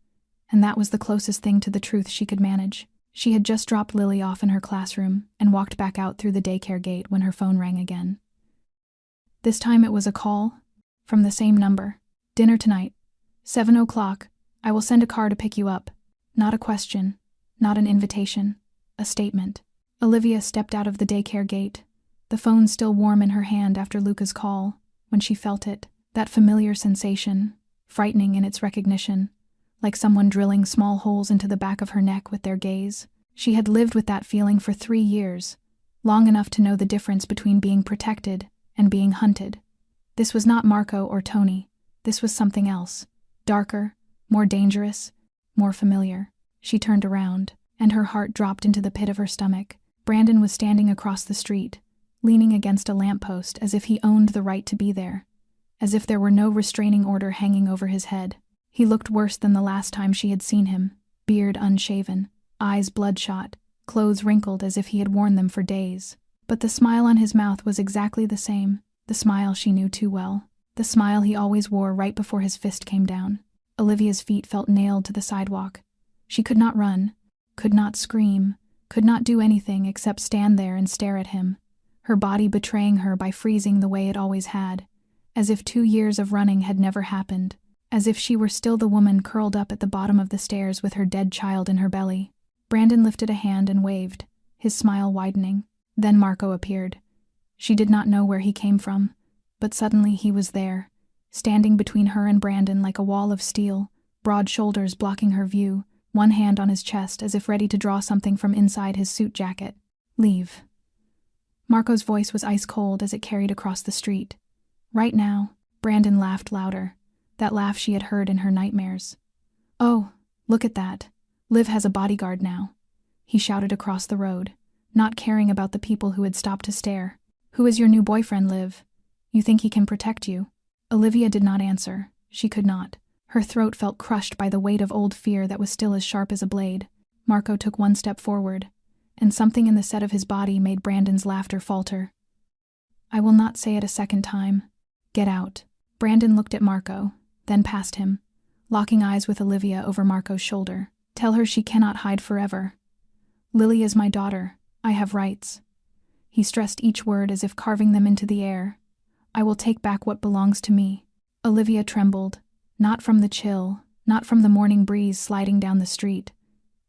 and that was the closest thing to the truth she could manage. She had just dropped Lily off in her classroom and walked back out through the daycare gate when her phone rang again. This time it was a call from the same number. "Dinner tonight. 7 o'clock. I will send a car to pick you up." Not a question, not an invitation, a statement. Olivia stepped out of the daycare gate, the phone still warm in her hand after Luca's call, when she felt it, that familiar sensation, frightening in its recognition, like someone drilling small holes into the back of her neck with their gaze. She had lived with that feeling for 3 years, long enough to know the difference between being protected and being hunted. This was not Marco or Tony. This was something else, darker, more dangerous, more familiar. She turned around, and her heart dropped into the pit of her stomach. Brandon was standing across the street, leaning against a lamppost as if he owned the right to be there, as if there were no restraining order hanging over his head. He looked worse than the last time she had seen him, beard unshaven, eyes bloodshot, clothes wrinkled as if he had worn them for days. But the smile on his mouth was exactly the same, the smile she knew too well, the smile he always wore right before his fist came down. Olivia's feet felt nailed to the sidewalk. She could not run, could not scream, could not do anything except stand there and stare at him, her body betraying her by freezing the way it always had, as if 2 years of running had never happened, as if she were still the woman curled up at the bottom of the stairs with her dead child in her belly. Brandon lifted a hand and waved, his smile widening. Then Marco appeared. She did not know where he came from, but suddenly he was there, standing between her and Brandon like a wall of steel, broad shoulders blocking her view, one hand on his chest as if ready to draw something from inside his suit jacket. "Leave." Marco's voice was ice cold as it carried across the street. "Right now." Brandon laughed louder, that laugh she had heard in her nightmares. "Oh, look at that. Liv has a bodyguard now," he shouted across the road, not caring about the people who had stopped to stare. "Who is your new boyfriend, Liv? You think he can protect you?" Olivia did not answer. She could not. Her throat felt crushed by the weight of old fear that was still as sharp as a blade. Marco took one step forward, and something in the set of his body made Brandon's laughter falter. "I will not say it a second time. Get out." Brandon looked at Marco, then past him, locking eyes with Olivia over Marco's shoulder. "Tell her she cannot hide forever. Lily is my daughter. I have rights." He stressed each word as if carving them into the air. "I will take back what belongs to me." Olivia trembled, not from the chill, not from the morning breeze sliding down the street,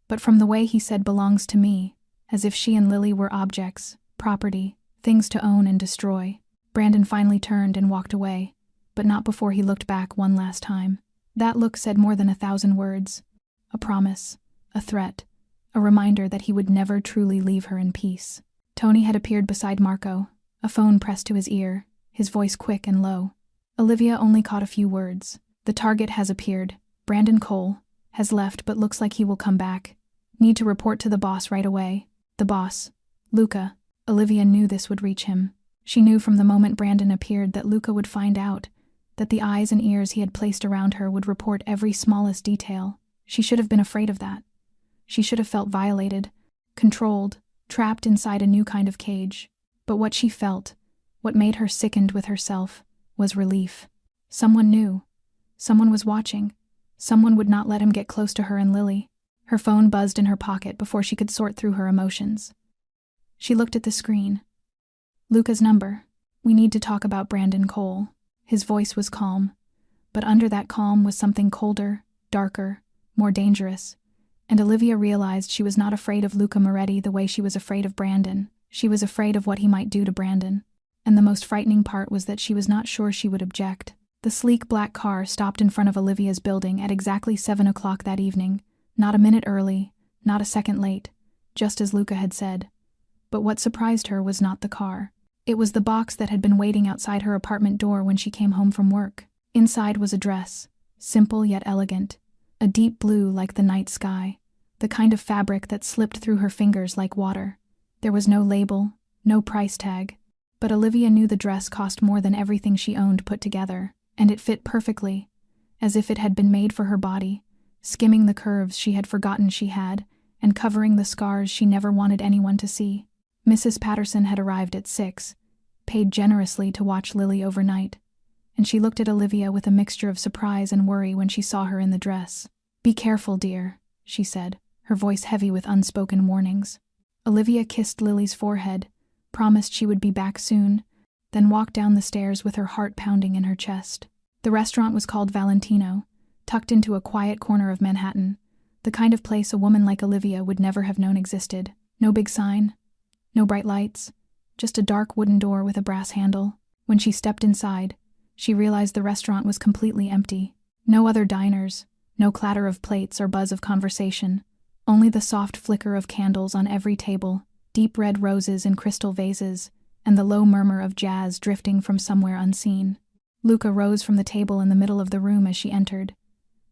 but from the way he said "belongs to me," as if she and Lily were objects, property, things to own and destroy. Brandon finally turned and walked away, but not before he looked back one last time. That look said more than 1,000 words. A promise, a threat, a reminder that he would never truly leave her in peace. Tony had appeared beside Marco, a phone pressed to his ear, his voice quick and low. Olivia only caught a few words. "The target has appeared. Brandon Cole has left but looks like he will come back. Need to report to the boss right away." The boss, Luca. Olivia knew this would reach him. She knew from the moment Brandon appeared that Luca would find out, that the eyes and ears he had placed around her would report every smallest detail. She should have been afraid of that. She should have felt violated, controlled, trapped inside a new kind of cage. But what she felt, what made her sickened with herself, was relief. Someone knew. Someone was watching. Someone would not let him get close to her and Lily. Her phone buzzed in her pocket before she could sort through her emotions. She looked at the screen. Luca's number. "We need to talk about Brandon Cole." His voice was calm, but under that calm was something colder, darker, more dangerous. And Olivia realized she was not afraid of Luca Moretti the way she was afraid of Brandon. She was afraid of what he might do to Brandon. And the most frightening part was that she was not sure she would object. The sleek black car stopped in front of Olivia's building at exactly 7 o'clock that evening, not a minute early, not a second late, just as Luca had said. But what surprised her was not the car. It was the box that had been waiting outside her apartment door when she came home from work. Inside was a dress, simple yet elegant, a deep blue like the night sky, the kind of fabric that slipped through her fingers like water. There was no label, no price tag, but Olivia knew the dress cost more than everything she owned put together, and it fit perfectly, as if it had been made for her body, skimming the curves she had forgotten she had, and covering the scars she never wanted anyone to see. Mrs. Patterson had arrived at 6, paid generously to watch Lily overnight, and she looked at Olivia with a mixture of surprise and worry when she saw her in the dress. "Be careful, dear," she said, her voice heavy with unspoken warnings. Olivia kissed Lily's forehead, promised she would be back soon, then walked down the stairs with her heart pounding in her chest. The restaurant was called Valentino, tucked into a quiet corner of Manhattan, the kind of place a woman like Olivia would never have known existed. No big sign, no bright lights, just a dark wooden door with a brass handle. When she stepped inside, she realized the restaurant was completely empty. No other diners, no clatter of plates or buzz of conversation, only the soft flicker of candles on every table, deep red roses in crystal vases, and the low murmur of jazz drifting from somewhere unseen. Luca rose from the table in the middle of the room as she entered,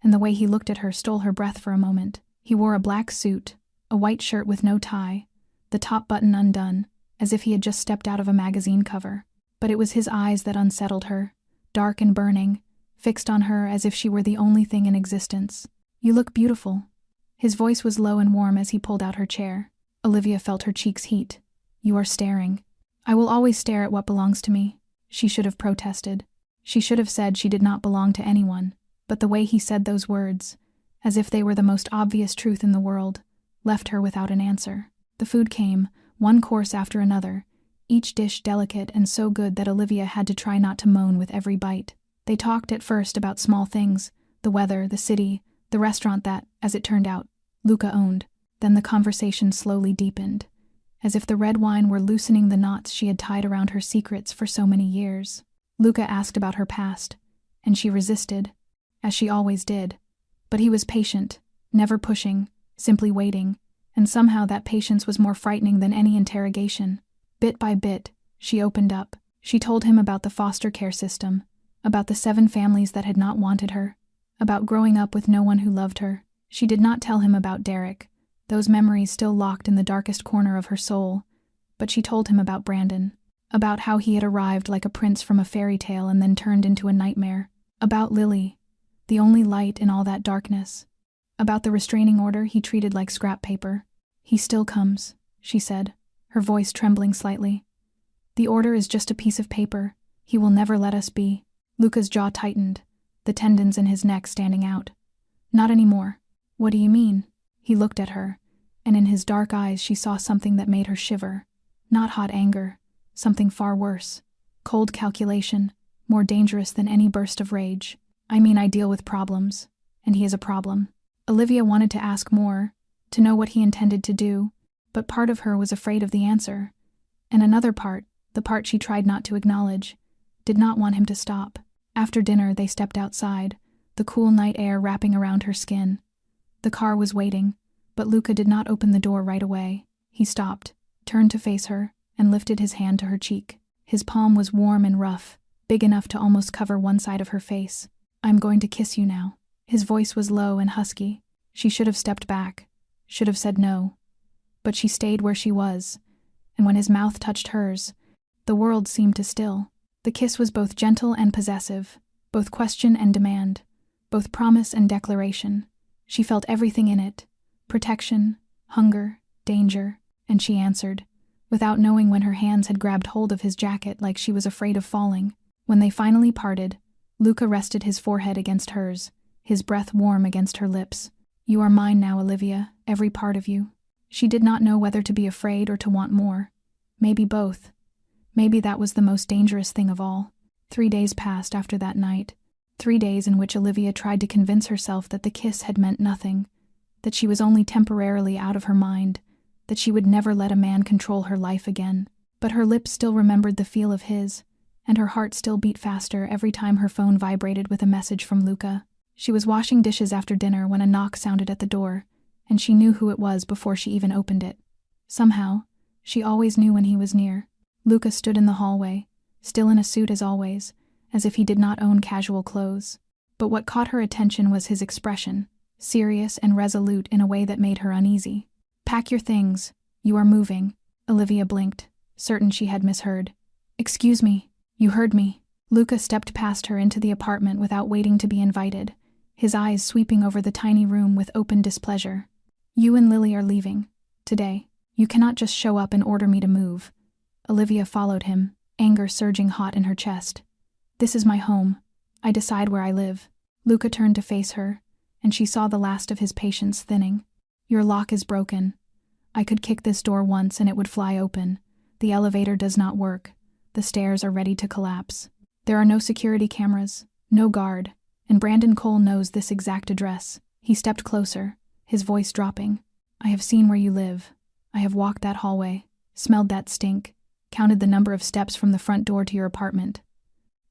and the way he looked at her stole her breath for a moment. He wore a black suit, a white shirt with no tie, the top button undone, as if he had just stepped out of a magazine cover. But it was his eyes that unsettled her, dark and burning, fixed on her as if she were the only thing in existence. "You look beautiful." His voice was low and warm as he pulled out her chair. Olivia felt her cheeks heat. "You are staring." "I will always stare at what belongs to me," she should have protested. She should have said she did not belong to anyone, but the way he said those words, as if they were the most obvious truth in the world, left her without an answer. The food came, one course after another, each dish delicate and so good that Olivia had to try not to moan with every bite. They talked at first about small things, the weather, the city, the restaurant that, as it turned out, Luca owned. Then the conversation slowly deepened, as if the red wine were loosening the knots she had tied around her secrets for so many years. Luca asked about her past, and she resisted, as she always did. But he was patient, never pushing, simply waiting, and somehow that patience was more frightening than any interrogation. Bit by bit, she opened up. She told him about the foster care system, about the 7 families that had not wanted her, about growing up with no one who loved her. She did not tell him about Derek, those memories still locked in the darkest corner of her soul, but she told him about Brandon, about how he had arrived like a prince from a fairy tale and then turned into a nightmare, about Lily, the only light in all that darkness, about the restraining order he treated like scrap paper. "He still comes," she said, her voice trembling slightly. "The order is just a piece of paper. He will never let us be." Luca's jaw tightened, the tendons in his neck standing out. "Not anymore." "What do you mean?" He looked at her, and in his dark eyes she saw something that made her shiver. Not hot anger, something far worse. Cold calculation, more dangerous than any burst of rage. "I mean, I deal with problems, and he is a problem." Olivia wanted to ask more, to know what he intended to do, but part of her was afraid of the answer, and another part, the part she tried not to acknowledge, did not want him to stop. After dinner they stepped outside, the cool night air wrapping around her skin. The car was waiting, but Luca did not open the door right away. He stopped, turned to face her, and lifted his hand to her cheek. His palm was warm and rough, big enough to almost cover one side of her face. "I'm going to kiss you now." His voice was low and husky. She should have stepped back, should have said no. But she stayed where she was, and when his mouth touched hers, the world seemed to still. The kiss was both gentle and possessive, both question and demand, both promise and declaration. She felt everything in it, protection, hunger, danger, and she answered, without knowing when her hands had grabbed hold of his jacket like she was afraid of falling. When they finally parted, Luca rested his forehead against hers, his breath warm against her lips. "You are mine now, Olivia, every part of you." She did not know whether to be afraid or to want more. Maybe both. Maybe that was the most dangerous thing of all. 3 days passed after that night. 3 days in which Olivia tried to convince herself that the kiss had meant nothing, that she was only temporarily out of her mind, that she would never let a man control her life again. But her lips still remembered the feel of his, and her heart still beat faster every time her phone vibrated with a message from Luca. She was washing dishes after dinner when a knock sounded at the door, and she knew who it was before she even opened it. Somehow, she always knew when he was near. Luca stood in the hallway, still in a suit as always, as if he did not own casual clothes. But what caught her attention was his expression, serious and resolute in a way that made her uneasy. "Pack your things. You are moving." Olivia blinked, certain she had misheard. "Excuse me. You heard me." Luca stepped past her into the apartment without waiting to be invited, his eyes sweeping over the tiny room with open displeasure. "You and Lily are leaving. Today. You cannot just show up and order me to move." Olivia followed him, anger surging hot in her chest. "This is my home. I decide where I live." Luca turned to face her, and she saw the last of his patience thinning. "Your lock is broken. I could kick this door once and it would fly open. The elevator does not work. The stairs are ready to collapse. There are no security cameras, no guard, and Brandon Cole knows this exact address." He stepped closer, his voice dropping. "I have seen where you live. I have walked that hallway, smelled that stink, counted the number of steps from the front door to your apartment.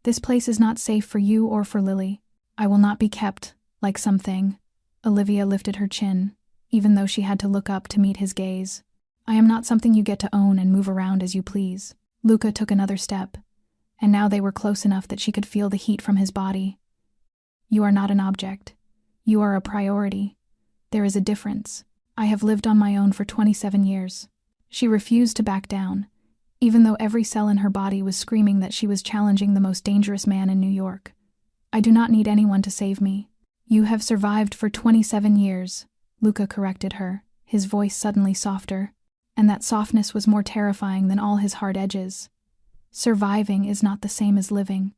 This place is not safe for you or for Lily. I will not be kept like something." Olivia lifted her chin, even though she had to look up to meet his gaze. "I am not something you get to own and move around as you please." Luca took another step, and now they were close enough that she could feel the heat from his body. "You are not an object. You are a priority. There is a difference. I have lived on my own for 27 years. She refused to back down, even though every cell in her body was screaming that she was challenging the most dangerous man in New York. "I do not need anyone to save me." "You have survived for 27 years, Luca corrected her, his voice suddenly softer, and that softness was more terrifying than all his hard edges. "Surviving is not the same as living.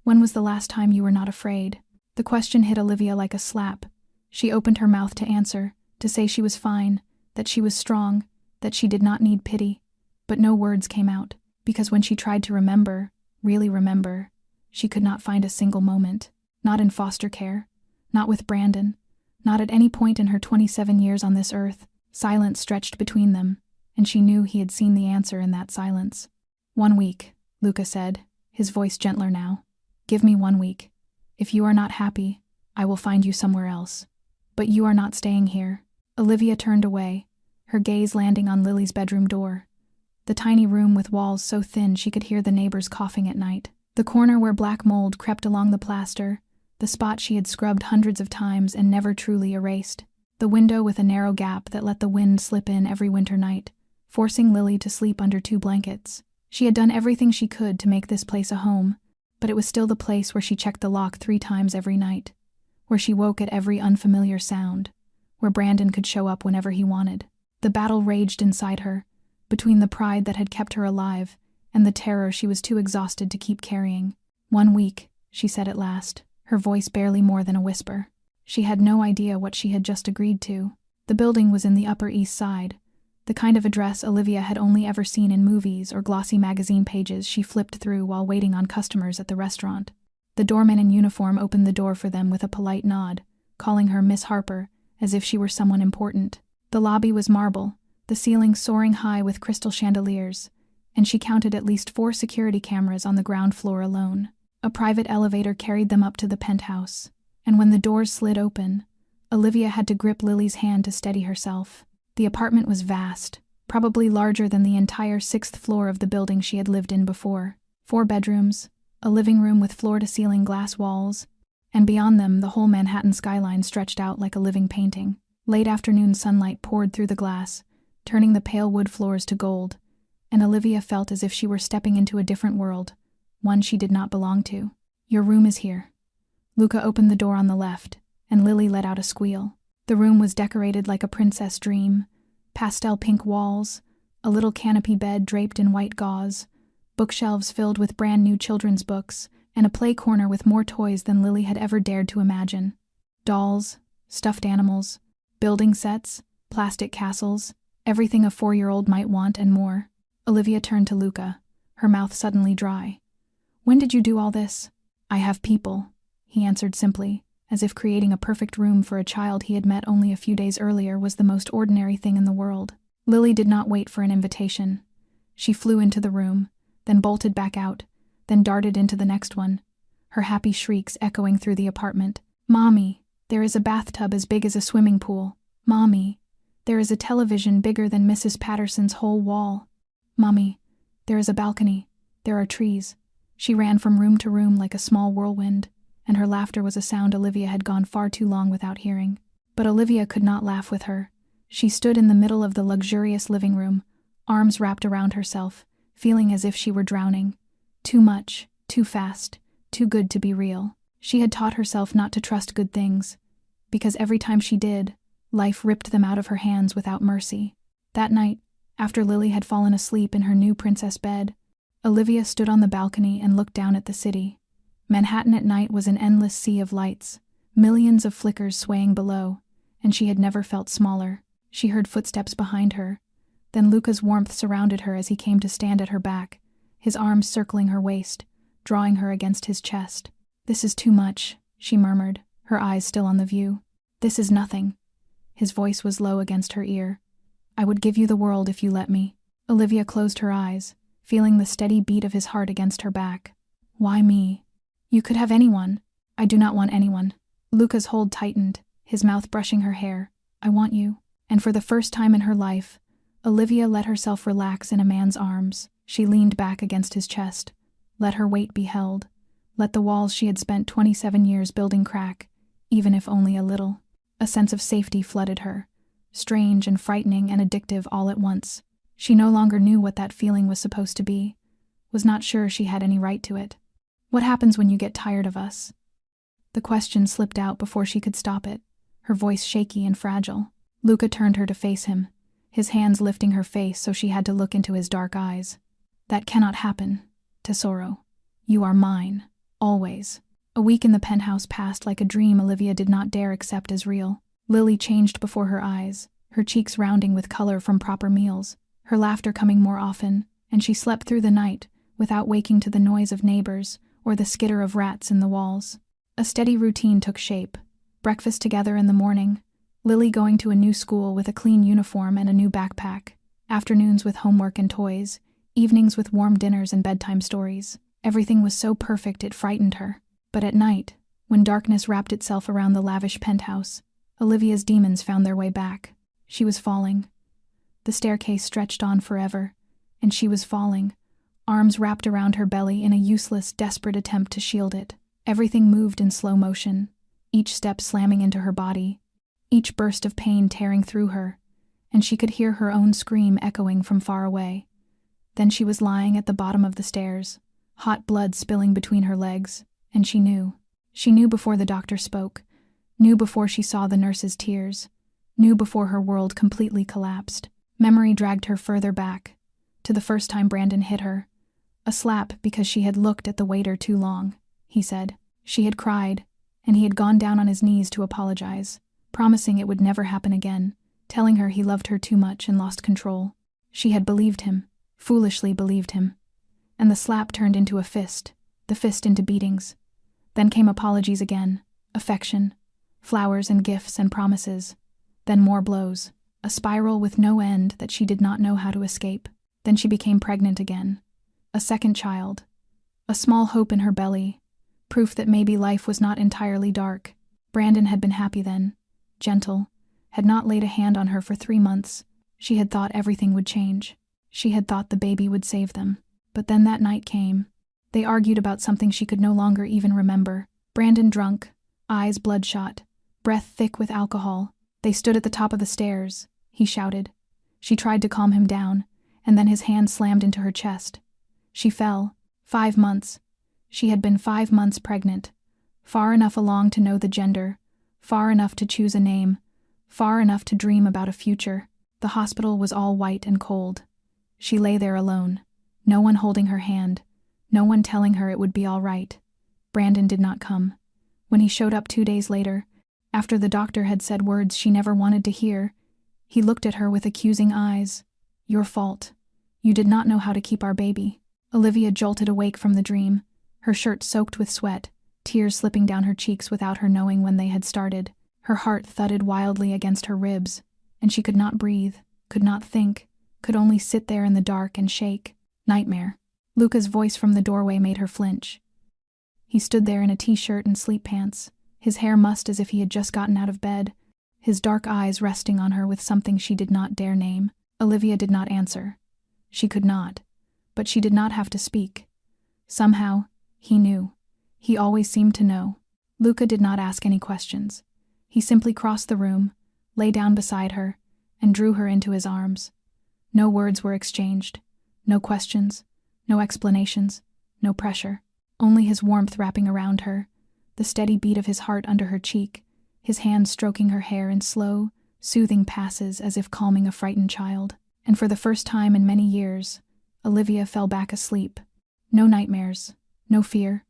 When was the last time you were not afraid?" The question hit Olivia like a slap. She opened her mouth to answer, to say she was fine, that she was strong, that she did not need pity. But no words came out, because when she tried to remember, really remember, she could not find a single moment. Not in foster care, not with Brandon, not at any point in her 27 years on this earth. Silence stretched between them, and she knew he had seen the answer in that silence. "1 week, Luca said, his voice gentler now. "Give me 1 week. If you are not happy, I will find you somewhere else. But you are not staying here." Olivia turned away, her gaze landing on Lily's bedroom door. The tiny room with walls so thin she could hear the neighbors coughing at night. The corner where black mold crept along the plaster, the spot she had scrubbed hundreds of times and never truly erased. The window with a narrow gap that let the wind slip in every winter night, forcing Lily to sleep under 2 blankets. She had done everything she could to make this place a home, but it was still the place where she checked the lock 3 times every night, where she woke at every unfamiliar sound, where Brandon could show up whenever he wanted. The battle raged inside her, between the pride that had kept her alive and the terror she was too exhausted to keep carrying. 1 week, she said at last, her voice barely more than a whisper. She had no idea what she had just agreed to. The building was in the Upper East Side, the kind of address Olivia had only ever seen in movies or glossy magazine pages she flipped through while waiting on customers at the restaurant. The doorman in uniform opened the door for them with a polite nod, calling her Miss Harper, as if she were someone important. The lobby was marble, the ceiling soaring high with crystal chandeliers, and she counted at least 4 security cameras on the ground floor alone. A private elevator carried them up to the penthouse, and when the doors slid open, Olivia had to grip Lily's hand to steady herself. The apartment was vast, probably larger than the entire 6th floor of the building she had lived in before. 4 bedrooms, a living room with floor-to-ceiling glass walls, and beyond them the whole Manhattan skyline stretched out like a living painting. Late afternoon sunlight poured through the glass, turning the pale wood floors to gold, and Olivia felt as if she were stepping into a different world, one she did not belong to. "Your room is here." Luca opened the door on the left, and Lily let out a squeal. The room was decorated like a princess dream, pastel pink walls, a little canopy bed draped in white gauze, bookshelves filled with brand new children's books, and a play corner with more toys than Lily had ever dared to imagine. Dolls, stuffed animals, building sets, plastic castles, everything a 4-year-old might want and more. Olivia turned to Luca, her mouth suddenly dry. "When did you do all this?" "I have people," he answered simply, as if creating a perfect room for a child he had met only a few days earlier was the most ordinary thing in the world. Lily did not wait for an invitation. She flew into the room, then bolted back out, then darted into the next one, her happy shrieks echoing through the apartment. "Mommy, there is a bathtub as big as a swimming pool. Mommy, there is a television bigger than Mrs. Patterson's whole wall. Mommy, there is a balcony. There are trees." She ran from room to room like a small whirlwind, and her laughter was a sound Olivia had gone far too long without hearing. But Olivia could not laugh with her. She stood in the middle of the luxurious living room, arms wrapped around herself, feeling as if she were drowning. Too much, too fast, too good to be real. She had taught herself not to trust good things, because every time she did, life ripped them out of her hands without mercy. That night, after Lily had fallen asleep in her new princess bed, Olivia stood on the balcony and looked down at the city. Manhattan at night was an endless sea of lights, millions of flickers swaying below, and she had never felt smaller. She heard footsteps behind her. Then Luca's warmth surrounded her as he came to stand at her back, his arms circling her waist, drawing her against his chest. "This is too much," she murmured, her eyes still on the view. "This is nothing." His voice was low against her ear. "I would give you the world if you let me." Olivia closed her eyes, feeling the steady beat of his heart against her back. "Why me?" "You could have anyone." "I do not want anyone." Luca's hold tightened, his mouth brushing her hair. "I want you." And for the first time in her life, Olivia let herself relax in a man's arms. She leaned back against his chest. Let her weight be held. Let the walls she had spent 27 years building crack, even if only a little. A sense of safety flooded her, strange and frightening and addictive all at once. She no longer knew what that feeling was supposed to be, was not sure she had any right to it. "What happens when you get tired of us?" The question slipped out before she could stop it, her voice shaky and fragile. Luca turned her to face him, his hands lifting her face so she had to look into his dark eyes. "That cannot happen, Tesoro. You are mine, always." A week in the penthouse passed like a dream Olivia did not dare accept as real. Lily changed before her eyes, her cheeks rounding with color from proper meals, her laughter coming more often, and she slept through the night without waking to the noise of neighbors or the skitter of rats in the walls. A steady routine took shape. Breakfast together in the morning, Lily going to a new school with a clean uniform and a new backpack, afternoons with homework and toys, evenings with warm dinners and bedtime stories. Everything was so perfect it frightened her. But at night, when darkness wrapped itself around the lavish penthouse, Olivia's demons found their way back. She was falling. The staircase stretched on forever, and she was falling, arms wrapped around her belly in a useless, desperate attempt to shield it. Everything moved in slow motion, each step slamming into her body, each burst of pain tearing through her, and she could hear her own scream echoing from far away. Then she was lying at the bottom of the stairs, hot blood spilling between her legs, and she knew. She knew before the doctor spoke, knew before she saw the nurse's tears, knew before her world completely collapsed. Memory dragged her further back, to the first time Brandon hit her. A slap because she had looked at the waiter too long, he said. She had cried, and he had gone down on his knees to apologize, promising it would never happen again, telling her he loved her too much and lost control. She had believed him, foolishly believed him. And the slap turned into a fist, the fist into beatings. Then came apologies again, affection, flowers and gifts and promises. Then more blows, a spiral with no end that she did not know how to escape. Then she became pregnant again. A second child. A small hope in her belly, proof that maybe life was not entirely dark. Brandon had been happy then, gentle, had not laid a hand on her for 3 months. She had thought everything would change. She had thought the baby would save them. But then that night came. They argued about something she could no longer even remember. Brandon drunk, eyes bloodshot, breath thick with alcohol. They stood at the top of the stairs. He shouted. She tried to calm him down, and then his hand slammed into her chest. She fell. 5 months. She had been 5 months pregnant, far enough along to know the gender, far enough to choose a name, far enough to dream about a future. The hospital was all white and cold. She lay there alone, no one holding her hand, no one telling her it would be all right. Brandon did not come. When he showed up 2 days later, after the doctor had said words she never wanted to hear, he looked at her with accusing eyes. "Your fault. You did not know how to keep our baby." Olivia jolted awake from the dream, her shirt soaked with sweat, tears slipping down her cheeks without her knowing when they had started. Her heart thudded wildly against her ribs, and she could not breathe, could not think, could only sit there in the dark and shake. Nightmare. Luca's voice from the doorway made her flinch. He stood there in a t-shirt and sleep pants, his hair mussed as if he had just gotten out of bed, his dark eyes resting on her with something she did not dare name. Olivia did not answer. She could not. But she did not have to speak. Somehow, he knew. He always seemed to know. Luca did not ask any questions. He simply crossed the room, lay down beside her, and drew her into his arms. No words were exchanged. No questions. No explanations. No pressure. Only his warmth wrapping around her, the steady beat of his heart under her cheek, his hand stroking her hair in slow, soothing passes as if calming a frightened child. And for the first time in many years, Olivia fell back asleep. No nightmares, no fear,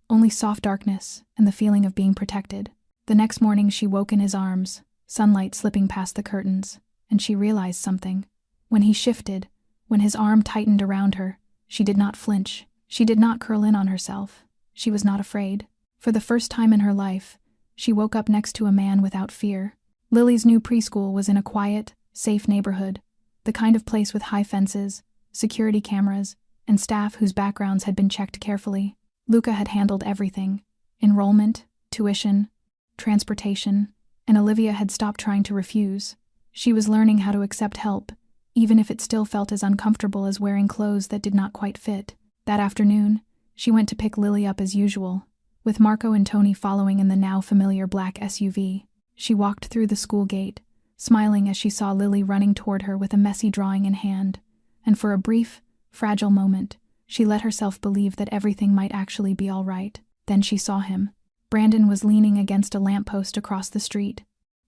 only soft darkness and the feeling of being protected. The next morning she woke in his arms, sunlight slipping past the curtains, and she realized something. When he shifted, when his arm tightened around her, she did not flinch. She did not curl in on herself. She was not afraid. For the first time in her life, she woke up next to a man without fear. Lily's new preschool was in a quiet, safe neighborhood, the kind of place with high fences, security cameras, and staff whose backgrounds had been checked carefully. Luca had handled everything: enrollment, tuition, transportation, and Olivia had stopped trying to refuse. She was learning how to accept help, even if it still felt as uncomfortable as wearing clothes that did not quite fit. That afternoon, she went to pick Lily up as usual, with Marco and Tony following in the now familiar black SUV. She walked through the school gate, smiling as she saw Lily running toward her with a messy drawing in hand, and for a brief, fragile moment, she let herself believe that everything might actually be all right. Then she saw him. Brandon was leaning against a lamppost across the street,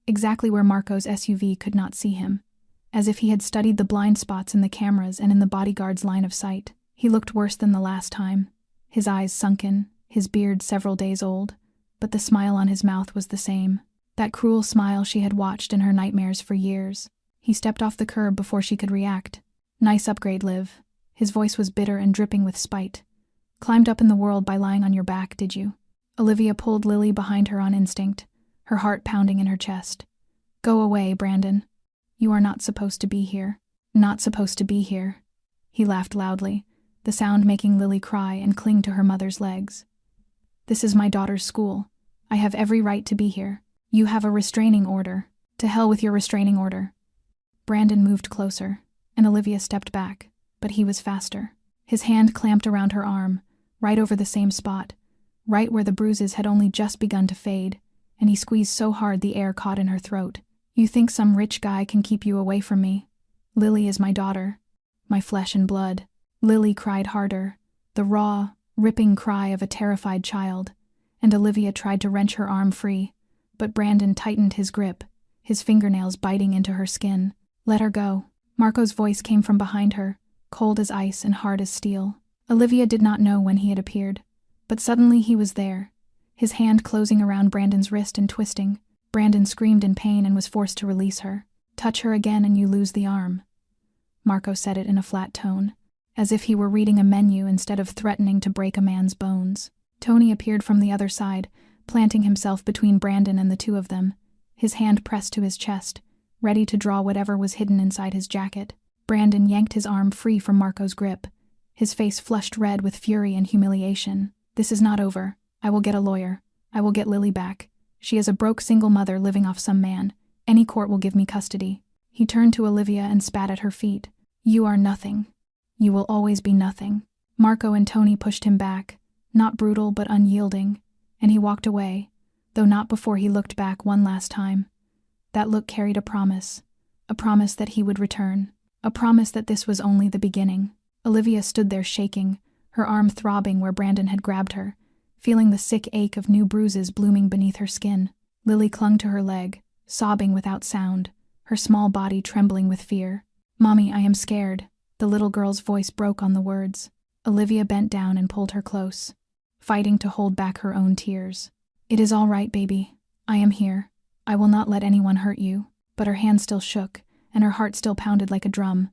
exactly where Marco's SUV could not see him, as if he had studied the blind spots in the cameras and in the bodyguard's line of sight. He looked worse than the last time, his eyes sunken, his beard several days old, but the smile on his mouth was the same, that cruel smile she had watched in her nightmares for years. He stepped off the curb before she could react. "Nice upgrade, Liv." His voice was bitter and dripping with spite. "Climbed up in the world by lying on your back, did you?" Olivia pulled Lily behind her on instinct, her heart pounding in her chest. "Go away, Brandon. You are not supposed to be here. Not supposed to be here." He laughed loudly, the sound making Lily cry and cling to her mother's legs. "This is my daughter's school. I have every right to be here. You have a restraining order. To hell with your restraining order." Brandon moved closer, and Olivia stepped back, but he was faster. His hand clamped around her arm, right over the same spot, right where the bruises had only just begun to fade, and he squeezed so hard the air caught in her throat. "You think some rich guy can keep you away from me? Lily is my daughter, my flesh and blood." Lily cried harder, the raw, ripping cry of a terrified child, and Olivia tried to wrench her arm free, but Brandon tightened his grip, his fingernails biting into her skin. "Let her go." Marco's voice came from behind her, cold as ice and hard as steel. Olivia did not know when he had appeared, but suddenly he was there, his hand closing around Brandon's wrist and twisting. Brandon screamed in pain and was forced to release her. "Touch her again and you lose the arm." Marco said it in a flat tone, as if he were reading a menu instead of threatening to break a man's bones. Tony appeared from the other side, planting himself between Brandon and the two of them, his hand pressed to his chest, ready to draw whatever was hidden inside his jacket. Brandon yanked his arm free from Marco's grip, his face flushed red with fury and humiliation. "This is not over. I will get a lawyer. I will get Lily back. She is a broke single mother living off some man. Any court will give me custody." He turned to Olivia and spat at her feet. "You are nothing. You will always be nothing." Marco and Tony pushed him back, not brutal but unyielding, and he walked away, though not before he looked back one last time. That look carried a promise that he would return, a promise that this was only the beginning. Olivia stood there shaking, her arm throbbing where Brandon had grabbed her, feeling the sick ache of new bruises blooming beneath her skin. Lily clung to her leg, sobbing without sound, her small body trembling with fear. "Mommy, I am scared." The little girl's voice broke on the words. Olivia bent down and pulled her close, fighting to hold back her own tears. "It is all right, baby. I am here. I will not let anyone hurt you." But her hand still shook, and her heart still pounded like a drum,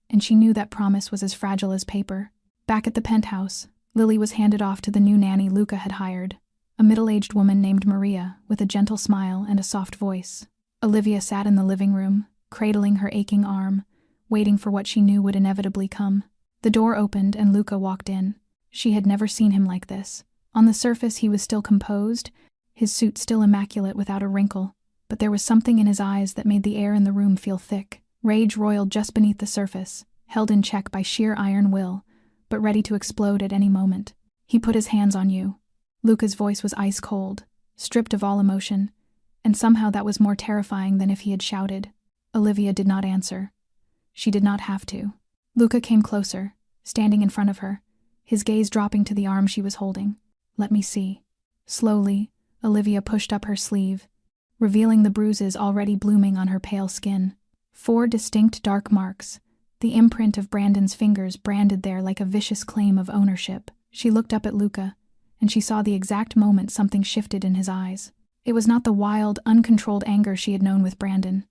and she knew that promise was as fragile as paper. Back at the penthouse, Lily was handed off to the new nanny Luca had hired, a middle-aged woman named Maria, with a gentle smile and a soft voice. Olivia sat in the living room, cradling her aching arm, waiting for what she knew would inevitably come. The door opened and Luca walked in. She had never seen him like this. On the surface he was still composed, his suit still immaculate without a wrinkle, but there was something in his eyes that made the air in the room feel thick. Rage roiled just beneath the surface, held in check by sheer iron will, but ready to explode at any moment. He put his hands on you. Luca's voice was ice cold, stripped of all emotion, and somehow that was more terrifying than if he had shouted. Olivia did not answer. She did not have to. Luca came closer, standing in front of her, his gaze dropping to the arm she was holding. Let me see. Slowly, Olivia pushed up her sleeve, revealing the bruises already blooming on her pale skin. 4 distinct dark marks, the imprint of Brandon's fingers branded there like a vicious claim of ownership. She looked up at Luca, and she saw the exact moment something shifted in his eyes. It was not the wild, uncontrolled anger she had known with Brandon.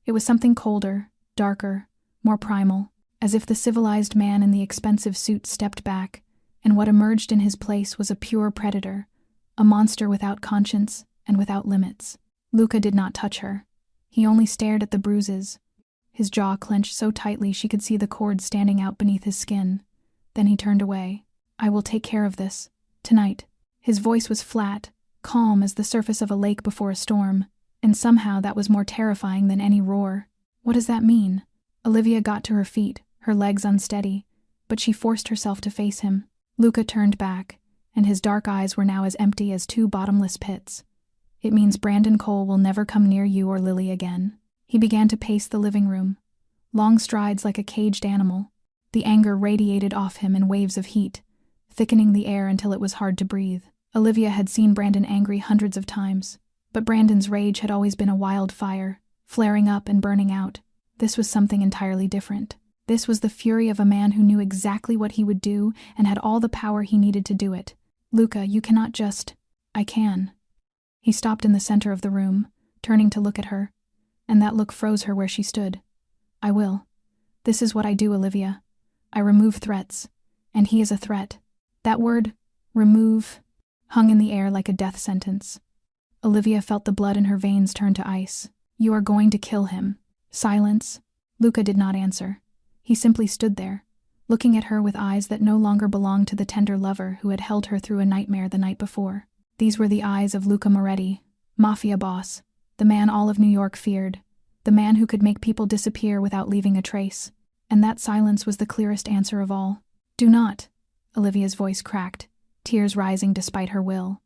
It was something colder, darker, more primal, as if the civilized man in the expensive suit stepped back, and what emerged in his place was a pure predator, a monster without conscience and without limits. Luca did not touch her. He only stared at the bruises, his jaw clenched so tightly she could see the cords standing out beneath his skin. Then he turned away. I will take care of this. Tonight. His voice was flat, calm as the surface of a lake before a storm, and somehow that was more terrifying than any roar. What does that mean? Olivia got to her feet, her legs unsteady, but she forced herself to face him. Luca turned back, and his dark eyes were now as empty as 2 bottomless pits. It means Brandon Cole will never come near you or Lily again. He began to pace the living room, long strides like a caged animal. The anger radiated off him in waves of heat, thickening the air until it was hard to breathe. Olivia had seen Brandon angry hundreds of times, but Brandon's rage had always been a wildfire, flaring up and burning out. This was something entirely different. This was the fury of a man who knew exactly what he would do and had all the power he needed to do it. Luca, you cannot just... I can. He stopped in the center of the room, turning to look at her, and that look froze her where she stood. I will. This is what I do, Olivia. I remove threats, and he is a threat. That word, remove, hung in the air like a death sentence. Olivia felt the blood in her veins turn to ice. You are going to kill him. Silence. Luca did not answer. He simply stood there, looking at her with eyes that no longer belonged to the tender lover who had held her through a nightmare the night before. These were the eyes of Luca Moretti, Mafia boss, the man all of New York feared, the man who could make people disappear without leaving a trace. And that silence was the clearest answer of all. Do not. Olivia's voice cracked, tears rising despite her will.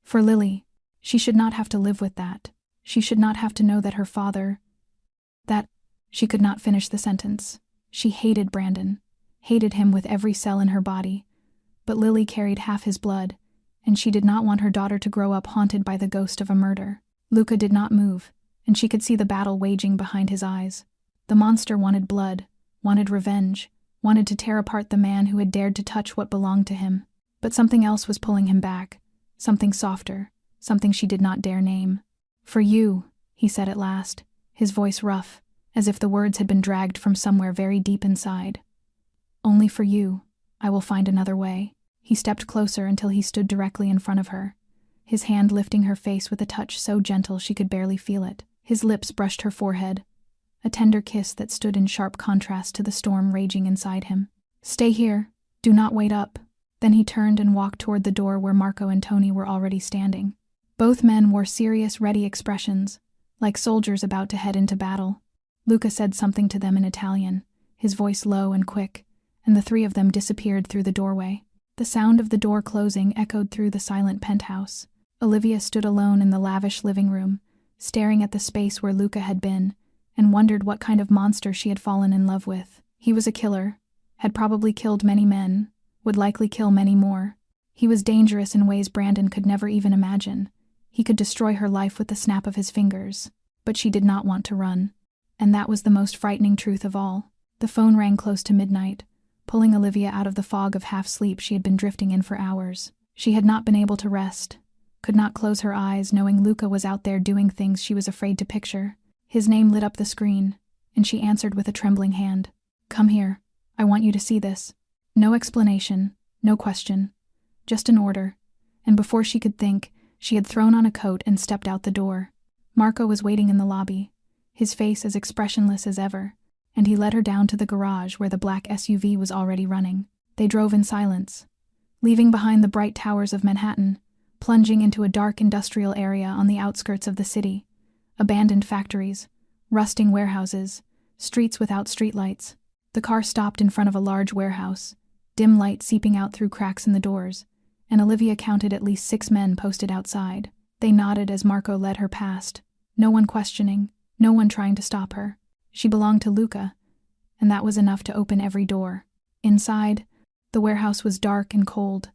For Lily, she should not have to live with that. She should not have to know that her father... She could not finish the sentence. She hated Brandon, hated him with every cell in her body. But Lily carried half his blood, and she did not want her daughter to grow up haunted by the ghost of a murder. Luca did not move, and she could see the battle waging behind his eyes. The monster wanted blood, wanted revenge, wanted to tear apart the man who had dared to touch what belonged to him. But something else was pulling him back, something softer, something she did not dare name. For you, he said at last, his voice rough, as if the words had been dragged from somewhere very deep inside. Only for you, I will find another way. He stepped closer until he stood directly in front of her, his hand lifting her face with a touch so gentle she could barely feel it. His lips brushed her forehead, a tender kiss that stood in sharp contrast to the storm raging inside him. Stay here. Do not wait up. Then he turned and walked toward the door where Marco and Tony were already standing. Both men wore serious, ready expressions, like soldiers about to head into battle. Luca said something to them in Italian, his voice low and quick, and the 3 of them disappeared through the doorway. The sound of the door closing echoed through the silent penthouse. Olivia stood alone in the lavish living room, staring at the space where Luca had been, and wondered what kind of monster she had fallen in love with. He was a killer, had probably killed many men, would likely kill many more. He was dangerous in ways Brandon could never even imagine. He could destroy her life with the snap of his fingers. But she did not want to run. And that was the most frightening truth of all. The phone rang close to midnight, pulling Olivia out of the fog of half-sleep she had been drifting in for hours. She had not been able to rest, could not close her eyes knowing Luca was out there doing things she was afraid to picture. His name lit up the screen, and she answered with a trembling hand. Come here. I want you to see this. No explanation, no question. Just an order. And before she could think, she had thrown on a coat and stepped out the door. Marco was waiting in the lobby, his face as expressionless as ever, and he led her down to the garage where the black SUV was already running. They drove in silence, leaving behind the bright towers of Manhattan, plunging into a dark industrial area on the outskirts of the city. Abandoned factories, rusting warehouses, streets without streetlights. The car stopped in front of a large warehouse, dim light seeping out through cracks in the doors, and Olivia counted at least 6 men posted outside. They nodded as Marco led her past, no one questioning, no one trying to stop her. She belonged to Luca, and that was enough to open every door. Inside, the warehouse was dark and cold,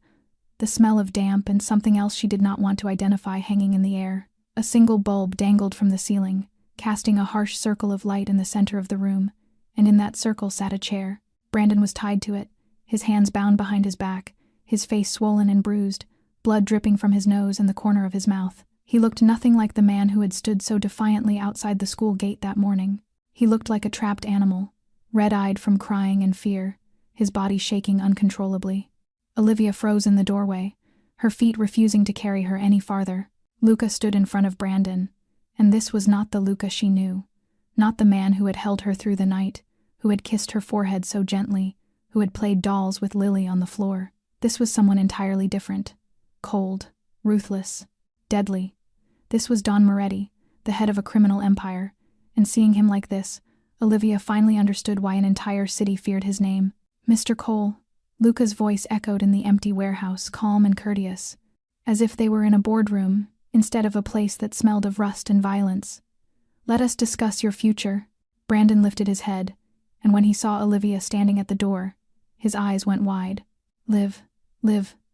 the smell of damp and something else she did not want to identify hanging in the air. A single bulb dangled from the ceiling, casting a harsh circle of light in the center of the room, and in that circle sat a chair. Brandon was tied to it, his hands bound behind his back, his face swollen and bruised, blood dripping from his nose and the corner of his mouth. He looked nothing like the man who had stood so defiantly outside the school gate that morning. He looked like a trapped animal, red-eyed from crying and fear, his body shaking uncontrollably. Olivia froze in the doorway, her feet refusing to carry her any farther. Luca stood in front of Brandon, and this was not the Luca she knew, not the man who had held her through the night, who had kissed her forehead so gently, who had played dolls with Lily on the floor. This was someone entirely different, cold, ruthless, deadly. This was Don Moretti, the head of a criminal empire, and seeing him like this, Olivia finally understood why an entire city feared his name. Mr. Cole. Luca's voice echoed in the empty warehouse, calm and courteous, as if they were in a boardroom, instead of a place that smelled of rust and violence. Let us discuss your future. Brandon lifted his head, and when he saw Olivia standing at the door, his eyes went wide. Liv,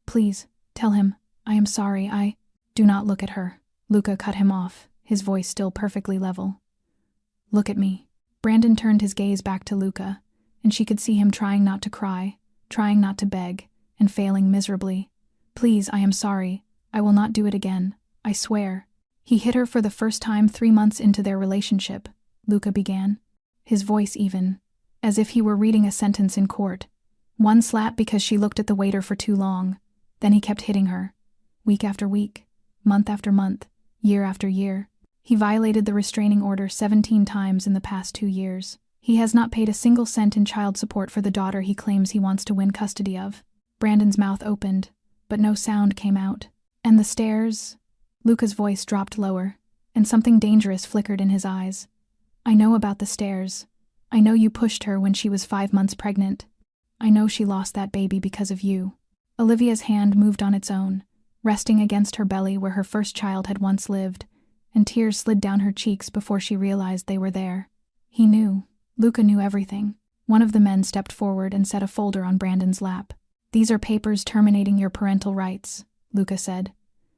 please, tell him, I am sorry, Do not look at her. Luca cut him off, his voice still perfectly level. Look at me. Brandon turned his gaze back to Luca, and she could see him trying not to cry, trying not to beg, and failing miserably. Please, I am sorry. I will not do it again. I swear. He hit her for the first time 3 months into their relationship, Luca began, his voice even, as if he were reading a sentence in court. One slap because she looked at the waiter for too long. Then he kept hitting her, week after week, month after month, year after year. He violated the restraining order 17 times in the past 2 years. He has not paid a single cent in child support for the daughter he claims he wants to win custody of. Brandon's mouth opened, but no sound came out. And the stairs? Luca's voice dropped lower, and something dangerous flickered in his eyes. I know about the stairs. I know you pushed her when she was 5 months pregnant. I know she lost that baby because of you. Olivia's hand moved on its own, resting against her belly where her first child had once lived, and tears slid down her cheeks before she realized they were there. He knew. Luca knew everything. One of the men stepped forward and set a folder on Brandon's lap. These are papers terminating your parental rights, Luca said.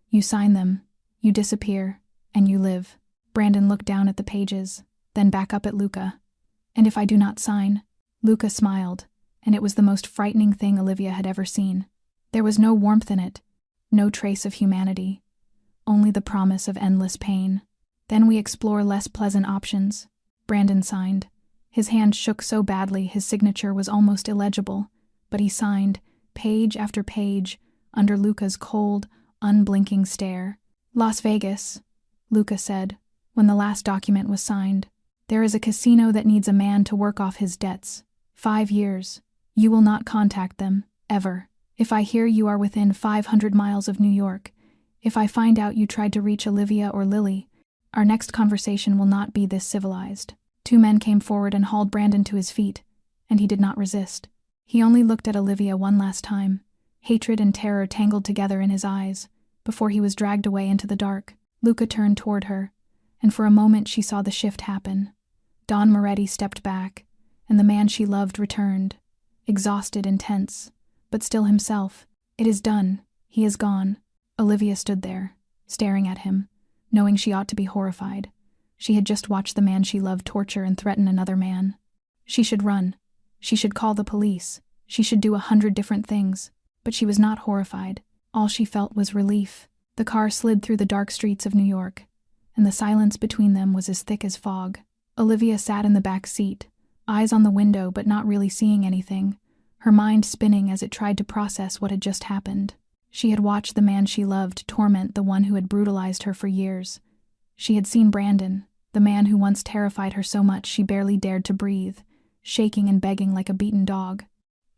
You sign them, you disappear, and you live. Brandon looked down at the pages, then back up at Luca. And if I do not sign? Luca smiled, and it was the most frightening thing Olivia had ever seen. There was no warmth in it, no trace of humanity, only the promise of endless pain. Then we explore less pleasant options. Brandon signed. His hand shook so badly his signature was almost illegible, but he signed, page after page, under Luca's cold, unblinking stare. Las Vegas, Luca said, when the last document was signed. There is a casino that needs a man to work off his debts. 5 years. You will not contact them, ever. If I hear you are within 500 miles of New York, if I find out you tried to reach Olivia or Lily, our next conversation will not be this civilized. 2 men came forward and hauled Brandon to his feet, and he did not resist. He only looked at Olivia one last time, hatred and terror tangled together in his eyes, before he was dragged away into the dark. Luca turned toward her, and for a moment she saw the shift happen. Don Moretti stepped back, and the man she loved returned, exhausted and tense, but still himself. It is done. He is gone. Olivia stood there, staring at him, knowing she ought to be horrified. She had just watched the man she loved torture and threaten another man. She should run. She should call the police. She should do 100 different things. But she was not horrified. All she felt was relief. The car slid through the dark streets of New York, and the silence between them was as thick as fog. Olivia sat in the back seat, eyes on the window but not really seeing anything, her mind spinning as it tried to process what had just happened. She had watched the man she loved torment the one who had brutalized her for years. She had seen Brandon, the man who once terrified her so much she barely dared to breathe, shaking and begging like a beaten dog.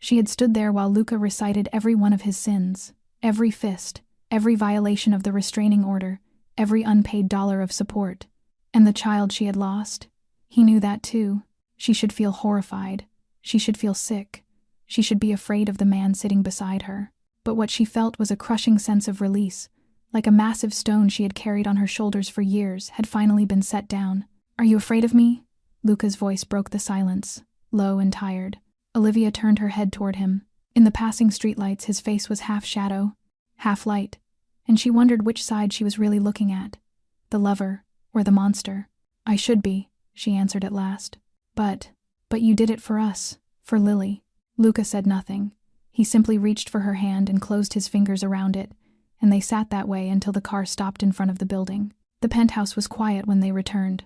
She had stood there while Luca recited every one of his sins, every fist, every violation of the restraining order, every unpaid dollar of support. And the child she had lost? He knew that too. She should feel horrified. She should feel sick. She should be afraid of the man sitting beside her. But what she felt was a crushing sense of release, like a massive stone she had carried on her shoulders for years had finally been set down. "Are you afraid of me?" Luca's voice broke the silence, low and tired. Olivia turned her head toward him. In the passing streetlights, his face was half shadow, half light, and she wondered which side she was really looking at, the lover or the monster. "I should be," she answered at last. But you did it for us, for Lily." Luca said nothing. He simply reached for her hand and closed his fingers around it, and they sat that way until the car stopped in front of the building. The penthouse was quiet when they returned.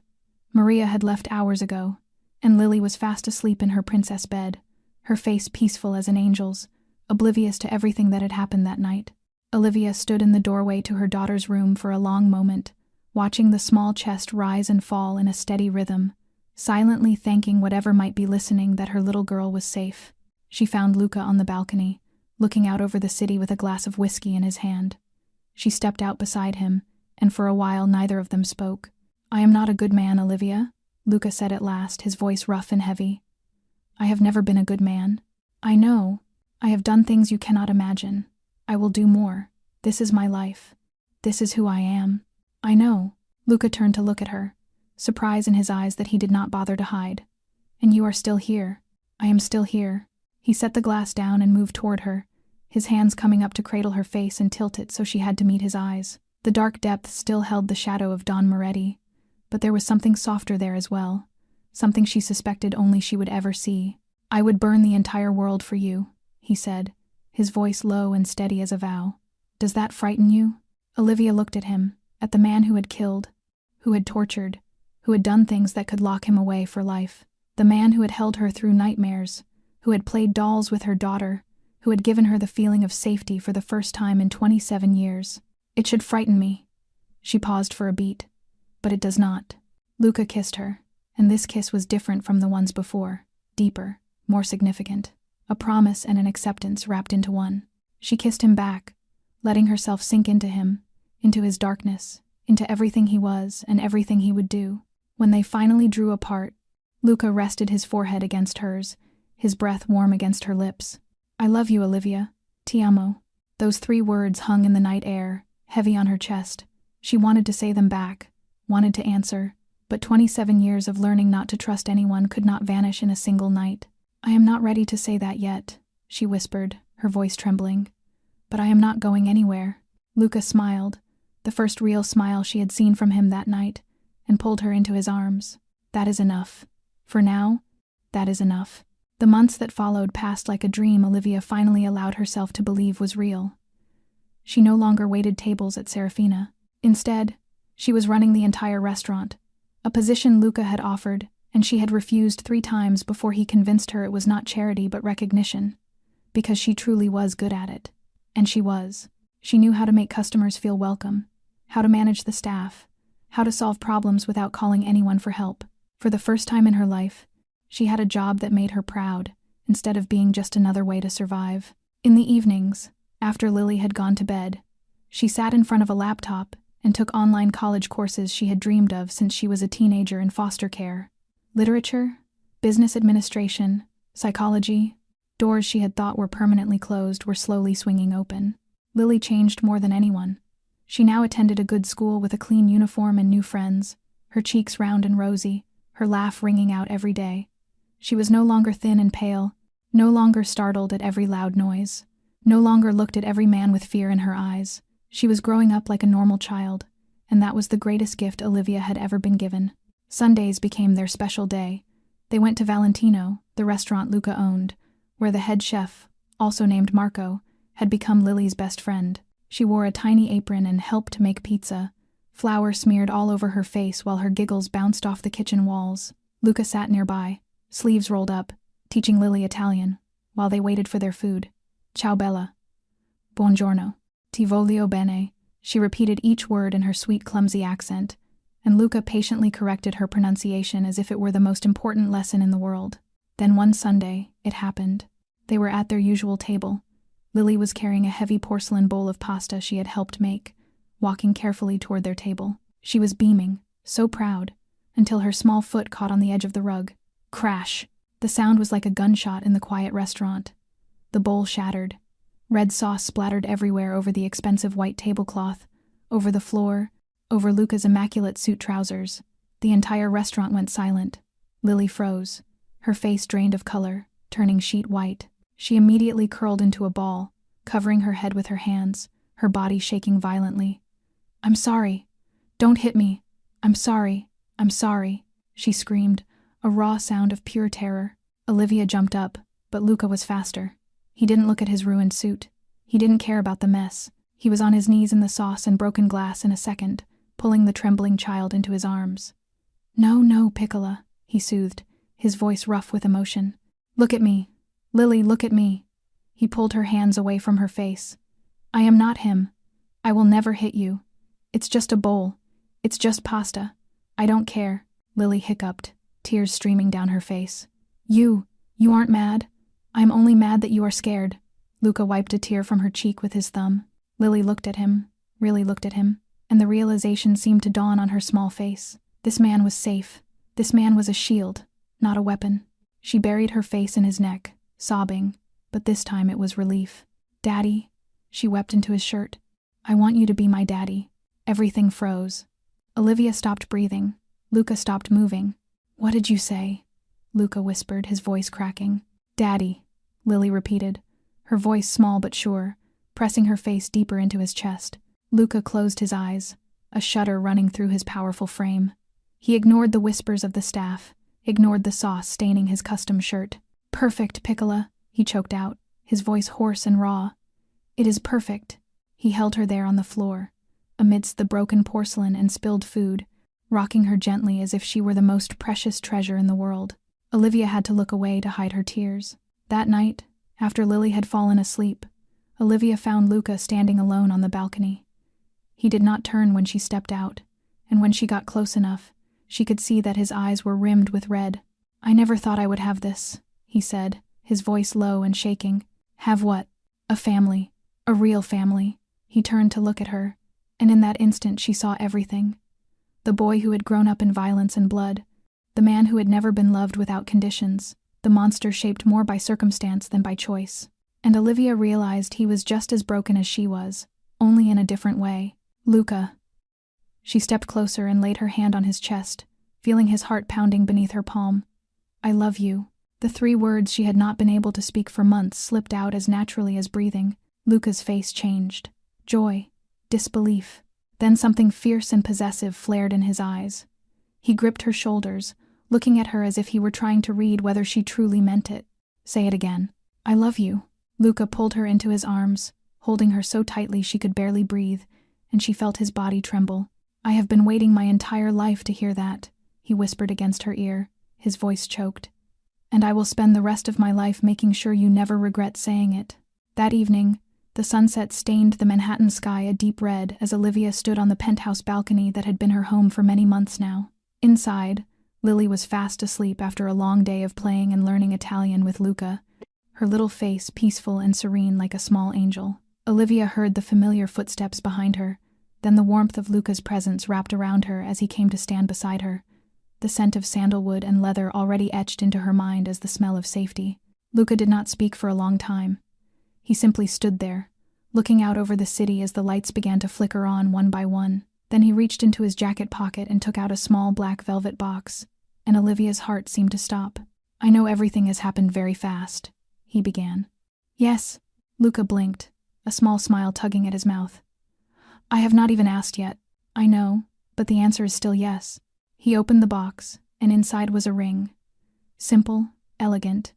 Maria had left hours ago, and Lily was fast asleep in her princess bed, her face peaceful as an angel's, oblivious to everything that had happened that night. Olivia stood in the doorway to her daughter's room for a long moment, watching the small chest rise and fall in a steady rhythm, silently thanking whatever might be listening that her little girl was safe. She found Luca on the balcony, looking out over the city with a glass of whiskey in his hand. She stepped out beside him, and for a while neither of them spoke. "I am not a good man, Olivia," Luca said at last, his voice rough and heavy. "I have never been a good man. I know. I have done things you cannot imagine. I will do more. This is my life. This is who I am. I know." Luca turned to look at her, surprise in his eyes that he did not bother to hide. "And you are still here." "I am still here." He set the glass down and moved toward her, his hands coming up to cradle her face and tilt it so she had to meet his eyes. The dark depths still held the shadow of Don Moretti, but there was something softer there as well, something she suspected only she would ever see. "I would burn the entire world for you," he said, his voice low and steady as a vow. "Does that frighten you?" Olivia looked at him, at the man who had killed, who had tortured, who had done things that could lock him away for life. The man who had held her through nightmares, who had played dolls with her daughter, who had given her the feeling of safety for the first time in 27 years. "It should frighten me." She paused for a beat. "But it does not." Luca kissed her, and this kiss was different from the ones before, deeper, more significant, a promise and an acceptance wrapped into one. She kissed him back, letting herself sink into him, into his darkness, into everything he was and everything he would do. When they finally drew apart, Luca rested his forehead against hers, his breath warm against her lips. "I love you, Olivia. Ti amo." Those 3 words hung in the night air, heavy on her chest. She wanted to say them back, wanted to answer, but 27 years of learning not to trust anyone could not vanish in a single night. "I am not ready to say that yet," she whispered, her voice trembling. "But I am not going anywhere." Luca smiled, the first real smile she had seen from him that night, and pulled her into his arms. "That is enough. For now, that is enough." The months that followed passed like a dream Olivia finally allowed herself to believe was real. She no longer waited tables at Serafina. Instead, she was running the entire restaurant, a position Luca had offered, and she had refused 3 times before he convinced her it was not charity but recognition, because she truly was good at it. And she was. She knew how to make customers feel welcome, how to manage the staff, how to solve problems without calling anyone for help. For the first time in her life, she had a job that made her proud, instead of being just another way to survive. In the evenings, after Lily had gone to bed, she sat in front of a laptop and took online college courses she had dreamed of since she was a teenager in foster care. Literature, business administration, psychology, doors she had thought were permanently closed were slowly swinging open. Lily changed more than anyone. She now attended a good school with a clean uniform and new friends, her cheeks round and rosy, her laugh ringing out every day. She was no longer thin and pale, no longer startled at every loud noise, no longer looked at every man with fear in her eyes. She was growing up like a normal child, and that was the greatest gift Olivia had ever been given. Sundays became their special day. They went to Valentino, the restaurant Luca owned, where the head chef, also named Marco, had become Lily's best friend. She wore a tiny apron and helped make pizza, flour smeared all over her face while her giggles bounced off the kitchen walls. Luca sat nearby, sleeves rolled up, teaching Lily Italian. while they waited for their food. Ciao bella. Buongiorno. Ti voglio bene. She repeated each word in her sweet, clumsy accent, and Luca patiently corrected her pronunciation as if it were the most important lesson in the world. Then one Sunday, it happened. They were at their usual table. Lily was carrying a heavy porcelain bowl of pasta she had helped make, walking carefully toward their table. She was beaming, so proud, until her small foot caught on the edge of the rug. Crash! The sound was like a gunshot in the quiet restaurant. The bowl shattered. Red sauce splattered everywhere over the expensive white tablecloth, over the floor, over Luca's immaculate suit trousers. The entire restaurant went silent. Lily froze. Her face drained of color, turning sheet white. She immediately curled into a ball, covering her head with her hands, her body shaking violently. "I'm sorry. Don't hit me. I'm sorry. I'm sorry," she screamed, a raw sound of pure terror. Olivia jumped up, but Luca was faster. He didn't look at his ruined suit. He didn't care about the mess. He was on his knees in the sauce and broken glass in a second, pulling the trembling child into his arms. "No, no, Piccola," he soothed, his voice rough with emotion. "Look at me. Lily, look at me." He pulled her hands away from her face. "I am not him. I will never hit you. It's just a bowl. It's just pasta. I don't care," Lily hiccuped, tears streaming down her face. You aren't mad? I'm only mad that you are scared." Luca wiped a tear from her cheek with his thumb. Lily looked at him, really looked at him, and the realization seemed to dawn on her small face. This man was safe. This man was a shield, not a weapon. She buried her face in his neck, sobbing, but this time it was relief. "Daddy," she wept into his shirt. "I want you to be my daddy." Everything froze. Olivia stopped breathing. Luca stopped moving. "What did you say?" Luca whispered, his voice cracking. "Daddy," Lily repeated, her voice small but sure, pressing her face deeper into his chest. Luca closed his eyes, a shudder running through his powerful frame. He ignored the whispers of the staff, ignored the sauce staining his custom shirt. "Perfect, Piccola," he choked out, his voice hoarse and raw. "It is perfect." He held her there on the floor, amidst the broken porcelain and spilled food, rocking her gently as if she were the most precious treasure in the world. Olivia had to look away to hide her tears. That night, after Lily had fallen asleep, Olivia found Luca standing alone on the balcony. He did not turn when she stepped out, and when she got close enough, she could see that his eyes were rimmed with red. "I never thought I would have this," he said, his voice low and shaking. "Have what?" "A family. A real family." He turned to look at her, and in that instant she saw everything. The boy who had grown up in violence and blood, the man who had never been loved without conditions, the monster shaped more by circumstance than by choice. And Olivia realized he was just as broken as she was, only in a different way. "Luca." She stepped closer and laid her hand on his chest, feeling his heart pounding beneath her palm. "I love you." The 3 words she had not been able to speak for months slipped out as naturally as breathing. Luca's face changed. Joy, disbelief. Then something fierce and possessive flared in his eyes. He gripped her shoulders, looking at her as if he were trying to read whether she truly meant it. "Say it again." "I love you." Luca pulled her into his arms, holding her so tightly she could barely breathe, and she felt his body tremble. "I have been waiting my entire life to hear that," he whispered against her ear, his voice choked. "And I will spend the rest of my life making sure you never regret saying it." That evening, the sunset stained the Manhattan sky a deep red as Olivia stood on the penthouse balcony that had been her home for many months now. Inside, Lily was fast asleep after a long day of playing and learning Italian with Luca, her little face peaceful and serene like a small angel. Olivia heard the familiar footsteps behind her, then the warmth of Luca's presence wrapped around her as he came to stand beside her, the scent of sandalwood and leather already etched into her mind as the smell of safety. Luca did not speak for a long time. He simply stood there, looking out over the city as the lights began to flicker on one by one. Then he reached into his jacket pocket and took out a small black velvet box, and Olivia's heart seemed to stop. "I know everything has happened very fast," he began. "Yes," Luca blinked, a small smile tugging at his mouth. "I have not even asked yet. I know, but the answer is still yes." He opened the box, and inside was a ring. Simple, elegant,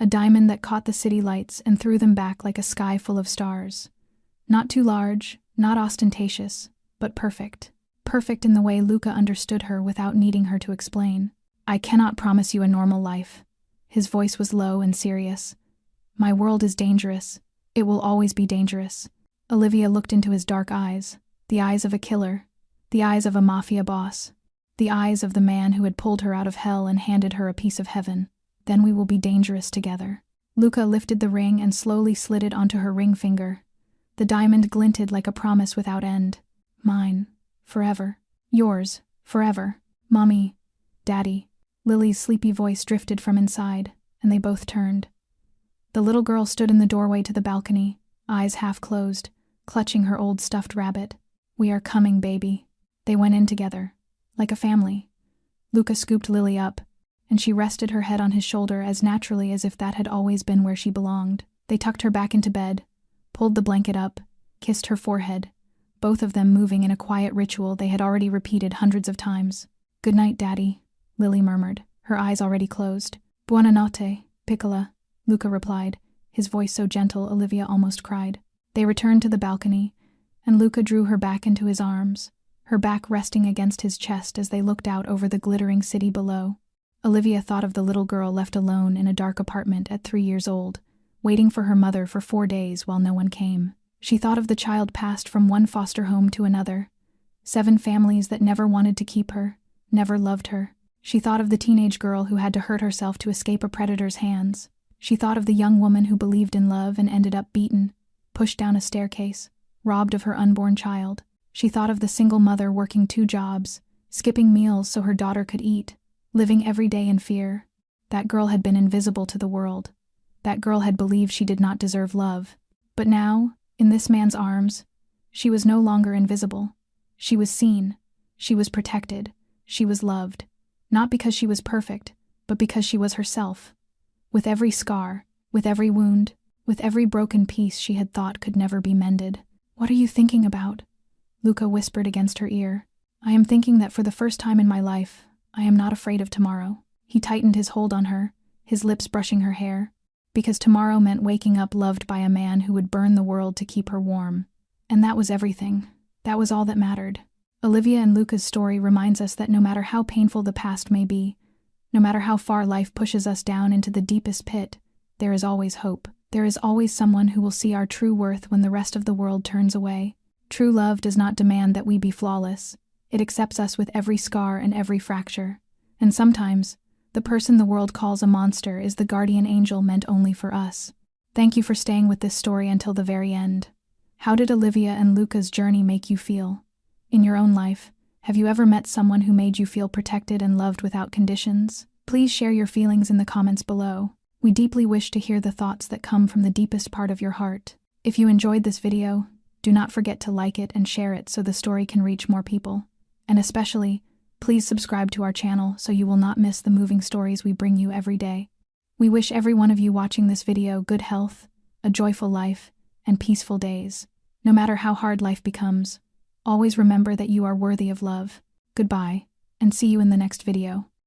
a diamond that caught the city lights and threw them back like a sky full of stars. Not too large, not ostentatious, but perfect. Perfect in the way Luca understood her without needing her to explain. "I cannot promise you a normal life." His voice was low and serious. My world is dangerous. It will always be dangerous. Olivia looked into his dark eyes, the eyes of a killer, the eyes of a mafia boss, the eyes of the man who had pulled her out of hell and handed her a piece of heaven. Then we will be dangerous together. Luca lifted the ring and slowly slid it onto her ring finger. The diamond glinted like a promise without end. Mine. Forever. Yours. Forever. Mommy. Daddy. Lily's sleepy voice drifted from inside, and they both turned. The little girl stood in the doorway to the balcony, eyes half closed, clutching her old stuffed rabbit. We are coming, baby. They went in together, like a family. Luca scooped Lily up, and she rested her head on his shoulder as naturally as if that had always been where she belonged. They tucked her back into bed, pulled the blanket up, kissed her forehead, both of them moving in a quiet ritual they had already repeated hundreds of times. "Good night, Daddy," Lily murmured, her eyes already closed. "Buonanotte, piccola," Luca replied, his voice so gentle Olivia almost cried. They returned to the balcony, and Luca drew her back into his arms, her back resting against his chest as they looked out over the glittering city below. Olivia thought of the little girl left alone in a dark apartment at 3 years old, waiting for her mother for 4 days while no one came. She thought of the child passed from one foster home to another, 7 families that never wanted to keep her, never loved her. She thought of the teenage girl who had to hurt herself to escape a predator's hands. She thought of the young woman who believed in love and ended up beaten, pushed down a staircase, robbed of her unborn child. She thought of the single mother working 2 jobs, skipping meals so her daughter could eat, living every day in fear. That girl had been invisible to the world. That girl had believed she did not deserve love. But now, in this man's arms, she was no longer invisible. She was seen. She was protected. She was loved. Not because she was perfect, but because she was herself. With every scar, with every wound, with every broken piece she had thought could never be mended. "What are you thinking about?" Luca whispered against her ear. "I am thinking that for the first time in my life, I am not afraid of tomorrow." He tightened his hold on her, his lips brushing her hair, because tomorrow meant waking up loved by a man who would burn the world to keep her warm. And that was everything. That was all that mattered. Olivia and Luca's story reminds us that no matter how painful the past may be, no matter how far life pushes us down into the deepest pit, there is always hope. There is always someone who will see our true worth when the rest of the world turns away. True love does not demand that we be flawless. It accepts us with every scar and every fracture. And sometimes, the person the world calls a monster is the guardian angel meant only for us. Thank you for staying with this story until the very end. How did Olivia and Luca's journey make you feel? In your own life, have you ever met someone who made you feel protected and loved without conditions? Please share your feelings in the comments below. We deeply wish to hear the thoughts that come from the deepest part of your heart. If you enjoyed this video, do not forget to like it and share it so the story can reach more people. And especially, please subscribe to our channel so you will not miss the moving stories we bring you every day. We wish every one of you watching this video good health, a joyful life, and peaceful days. No matter how hard life becomes, always remember that you are worthy of love. Goodbye, and see you in the next video.